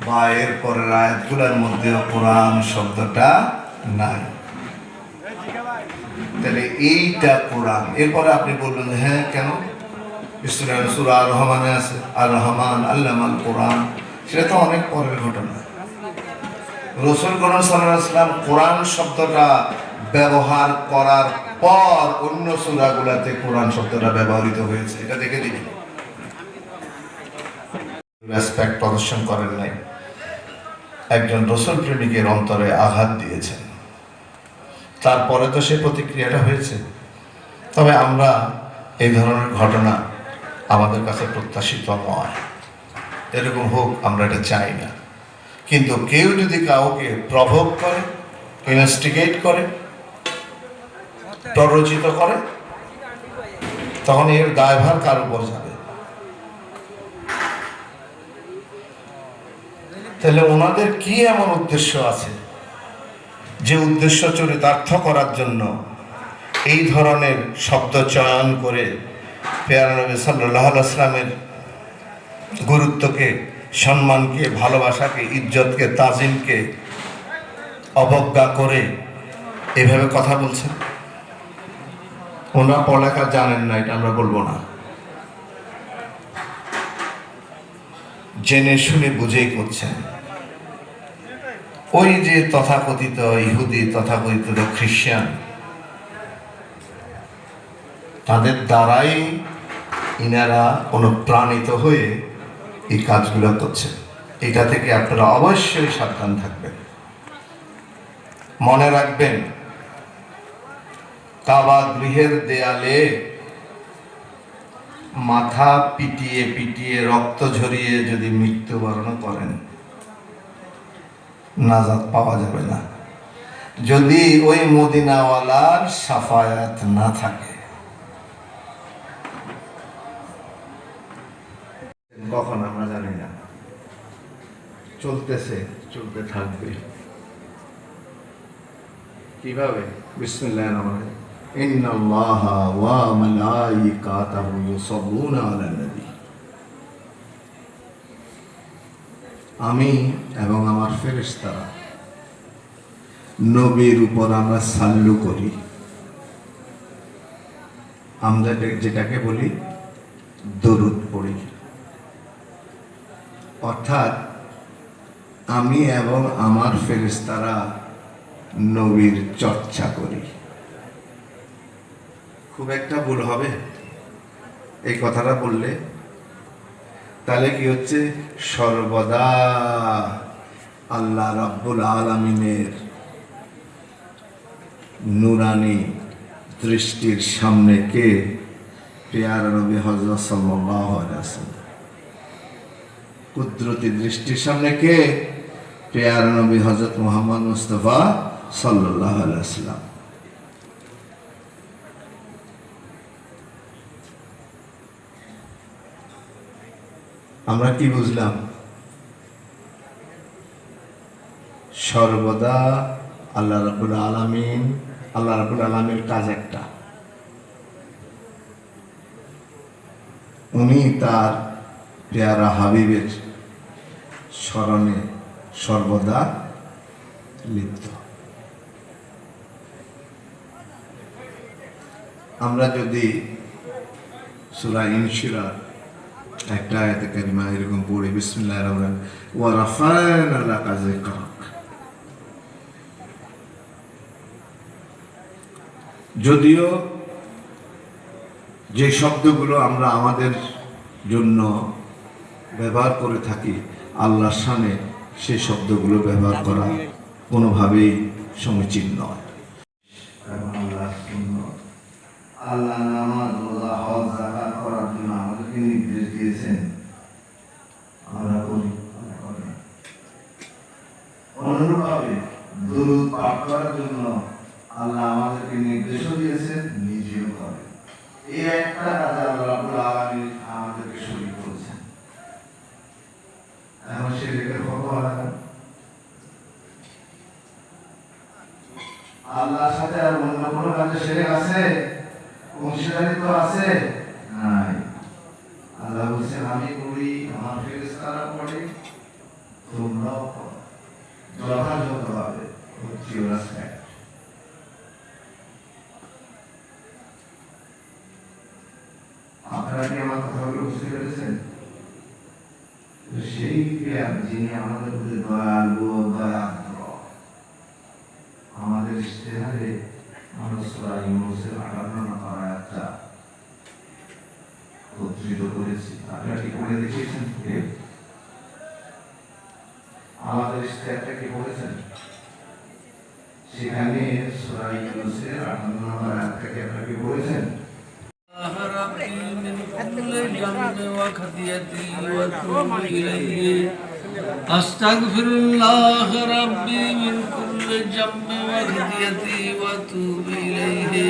বা এর পরের আয়াতগুলোর মধ্যে কোরআন শব্দটা নাই। তাহলে এইটা কোরআন। এরপরে আপনি বলবেন, হ্যাঁ কেন? সূরা আর রহমানে আছে, আর রহমান আল্লামাল কোরআন। সেটা তো অনেক পরের ঘটনা। রাসূল সাল্লাল্লাহু আলাইহি ওয়াসাল্লাম কোরআন শব্দটা ব্যবহার করার পর অন্য সূরাগুলোতে কোরআন শব্দটা ব্যবহৃত হয়েছে, এটা দেখে দিন। রেসপেক্ট প্রদর্শন করেন নাই, একজন রাসূল প্রেমিকের অন্তরে আঘাত দিয়েছেন, তারপরে তো সে প্রতিক্রিয়াটা হয়েছে। তবে আমরা এই ধরনের ঘটনা আমাদের কাছে প্রত্যাশিত নয়, এরকম হোক আমরা এটা চাই না। কিন্তু কেউ যদি কাউকে প্রভোগ করে, ইনস্টিগেট করে, প্ররোচিত করে, তখন এর দায়ভার কার উপর যাবে? তাহলে ওনাদের কি এমন উদ্দেশ্য আছে যে উদ্দেশ্য চরিতার্থ করার জন্য এই ধরনের শব্দ চয়ন করে প্রিয় নবী সাল্লাল্লাহু আলাইহি ওয়াসাল্লামের গুরুত্বকে, সম্মানকে, ভালোবাসাকে, ইজ্জতকে, তাজিমকে অবজ্ঞা করে এভাবে কথা বলছেন? ওনারা পড়ালেখা জানেন না, এটা আমরা বলবো না, জেনে শুনে বুঝেই করছেন। ওই যে তথাকথিত ইহুদি, তথাকথিত খ্রিস্টান, তাদের দ্বারাই ইনারা অনুপ্রাণিত হয়ে এই কাজগুলো করছেন। এটা থেকে আপনারা অবশ্যই সাবধান থাকবেন। মনে রাখবেন, কাবা গৃহের দেয়ালে মাথা পিটিয়ে পিটিয়ে রক্ত ঝরিয়ে যদি মৃত্যুবরণ করেন, নাজাত পাওয়া যাবে না যদি ওই মদিনাওয়ালার সাফায়াত না থাকে। কখন আমরা জানি না, চলতেছে, চলতে থাকবে। কিভাবে? বিসমিল্লাহির রহমানির রহিম। ইন্নাল্লাহা ওয়া মালাইকাতাহু ইউসাল্লুনা আলান নবী। আমি এবং আমার ফেরেশতারা নবীর উপর আমরা সাল্লু করি। আমরা যেটাকে বলি দরুদ পড়ি। অর্থাৎ আমি এবং আমার ফেরেশতারা নবীর চর্চা করি। খুব একটা ভুল হবে এই কথাটা বললে? তাহলে কি হচ্ছে? সর্বদা আল্লাহ রাব্বুল আলামিনের নুরানি দৃষ্টির সামনে কে? পেয়ারা নবী হযরত সাল্লাল্লাহু আলাইহি ওয়াসাল্লাম। কুদরতি দৃষ্টির সামনে কে? পেয়ারা নবী হযরত মুহাম্মদ মুস্তাফা সাল্লাল্লাহু আলাইহি ওয়াসাল্লাম। আমরা কি বুঝলাম? সর্বদা আল্লাহ রাব্বুল আলামিনের কাজ একটা, উনি তার পেয়ারা হাবিবের স্মরণে সর্বদা লিপ্ত। আমরা যদি সূরা ইনশিরাহ একটা আয়াতে কারিমা এরকম পড়ি, বিসমিল্লাহির রহমানির রহিম, ওয়া রাফা'না লাকা যিকরাক। যদিও যে শব্দগুলো আমরা আমাদের জন্য ব্যবহার করে থাকি, আল্লাহর শানে সেই শব্দগুলো ব্যবহার করা কোনোভাবেই সমীচীন নয়। আল্লাহ নামাজ, রোজা, হজ, যাকাত করার জন্য আমাদেরকে নির্দেশ দিয়েছেন, আমরা করি। অনুরূপভাবে দুরূদ পাঠ করার জন্য আল্লাহ আমাদেরকে নির্দেশও দিয়েছেন, নিজেও করে। এই একটা কাজে আল্লাহ রাব্বুল আলামিন আমাদেরকে শরীক করেছেন। এখন শিরকের কত আলাদা? আল্লাহর সাথে আর অন্য কোনো কাজে শিরক আছে? অংশীদারিত্ব আছে? নাই। আল্লাহ বলছেন, আমি করি, আমার ফেরেশতারা করে, তোমরাও করো যথাযথভাবে। আপনারা কি আমার কথাগুলো বুঝতে পেরেছেন? সেই যিনি আমাদের প্রতি দয়ালু, দয়াদ্র, আমাদের ইশতেহারে আমরা সূরা ইউনূসের ৫৮ নম্বর আয়াতটা উদ্ধৃত করেছি। আপনারা কি পড়ে দেখিয়েছেন? আমাদের ইশতেহারটা কি পড়েছেন? সেখানে সূরা ইউনূসের ৫৮ নম্বর আয়াতটাকে আপনারা কি পড়েছেন? أستغفر الله ربي من كل ذنب وخطيئة وأتوب إليه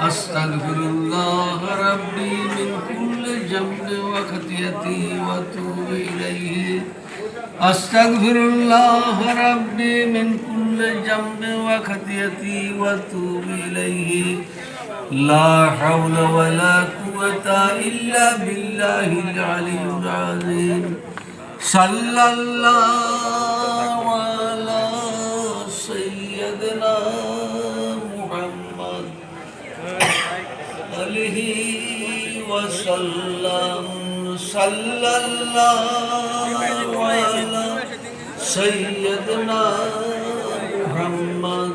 أستغفر الله ربي من كل ذنب وخطيئة وأتوب إليه أستغفر الله ربي من كل ذنب وخطيئة وأتوب إليه لا حول ولا قوة إلا بالله العلي العظيم صلى الله على سيدنا محمد عليه وسلم صلى الله على سيدنا محمد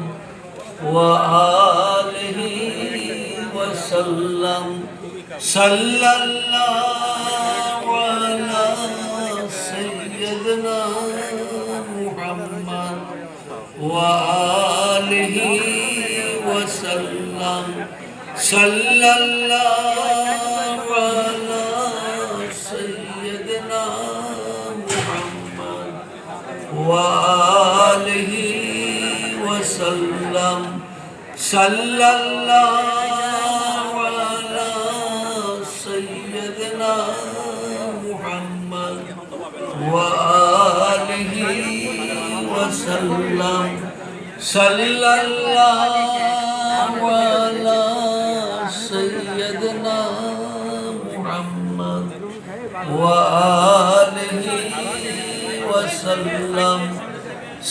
وآله وسلم सल्लल्लाहु अलैहि सय्यदना मुहम्मद व आलिहि वसल्लम सल्लल्लाहु अलैहि सय्यदना मुहम्मद व आलिहि वसल्लम सल्लल्लाहु अलैहि सय्यदना मुहम्मद व आलिहि वसल्लम सल्लल्लाहु अलैहि सय्यदना मुहम्मद व आलिहि वसल्लम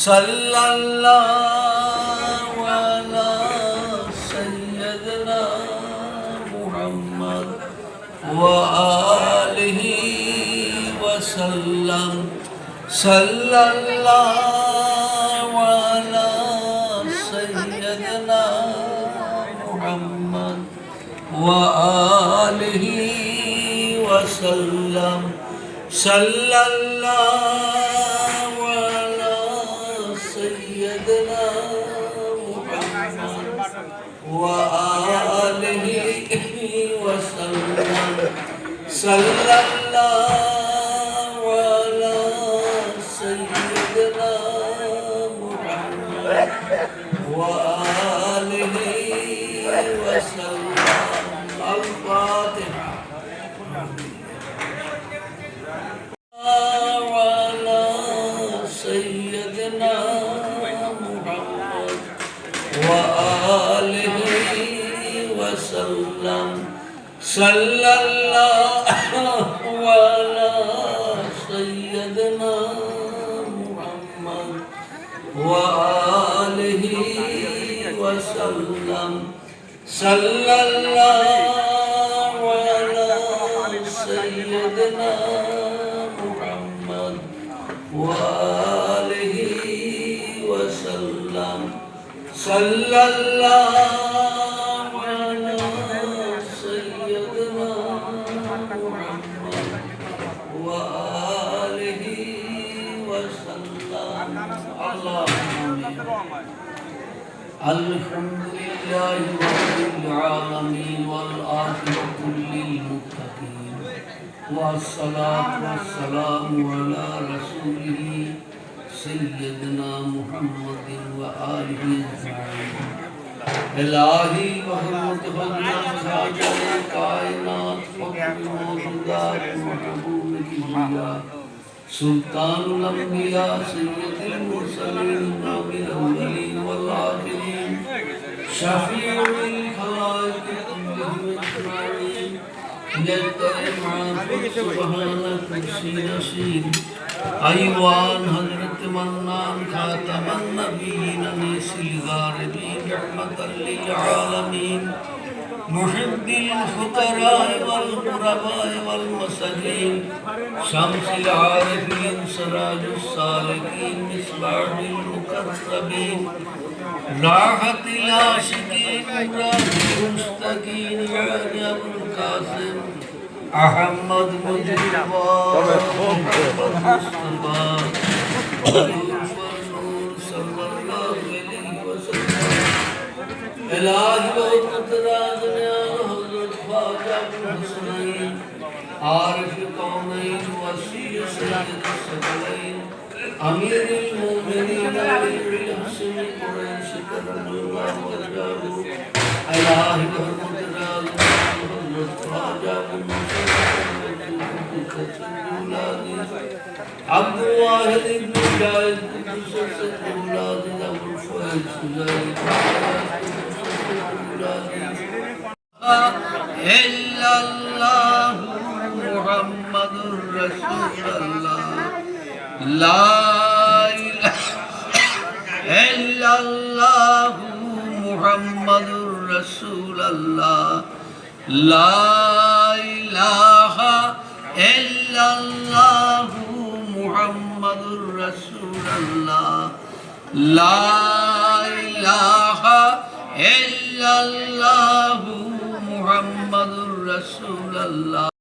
सल्लल्लाहु अलैहि सय्यदना मुहम्मद व आलिहि वसल्लम सल्लल्लाहु अलैहि सय्यदना मुहम्मद व आलिहि वसल्लम सल्लल्लाहु अलैहि सय्यदना मुहम्मद व आलिहि वसल्लम सल्लल्लाहु अलैहि सय्यदना मुहम्मद व आलिहि वसल्लम अल-फातिहा सय्यदना मुहम्मद व आलिहि वसल्लम सल्लल्लाहु अलैहि सय्यदना मुहम्मद व आलिहि वसल्लम सल्लल्लाहु अलैहि सय्यदना मुहम्मद व आलिहि वसल्लम सल्लल्लाहु अलैहि सय्यदना मुहम्मद व आलिहि वसल्लम अल्हम्दुलिल्लाहि रब्बिल आलमीन वल आखिरतु लिल मुत्तकीन वस्सलातु वस्सलामु अला रसूलिहि सय्यदना मुहम्मदिन व आलिहि अजमाइन इलाही महमूद हज़रत खाजा कायनात फ़ख्र मौजूदात महबूब किबरिया सुल्तानुल अंबिया सय्यदुल मुरसलीन इमामुल अव्वलीन वल आखिरीन शफीउल खलाइक कुल्लिहिम अजमाइन सुबहान कुर्सी नशीन ऐवान हज़रत मन्नान खातमन नबीयीन अनीसिल गारिबीन रहमतल लिल आलमीन मुहिब्बिल फुकराए वल गुरबाए वल मसाकीन शम्सिल आरिफीन सराजुस सालिकीन मिसबाहुल मुकर्रबीन राहतिल आशिकीन मुरादिल मुस्तकीन या अबुल कासिम अहमद मुजतबा मुस्तफा नूर सल्लल्लाहु अलैहि वसल्लम इलाही मुतराज हज़रत ख्वाजा हुसैन आरिफ कौनैन वसीय सय्यद सकलैन अमीरुल मोमिनीन अली हसन कुरैश करमल्लाहु वजहहु इलाही मुतराज हज़रत ख्वाजा अब्दुल वाहिद इब्न जायद कुदस औलाद अबुल फैज सुजाई इल्लल्लाहु मुहम्मदुर रसूलुल्लाह ला इलाहा इल्लल्लाहु मुहम्मदुर रसूलुल्लाह ला इलाहा इल्लल्लाहु मुहम्मदुर रसूलुल्लाह ला इलाहा इल्लल्लाहु মুহাম্মাদুর রাসূলুল্লাহ।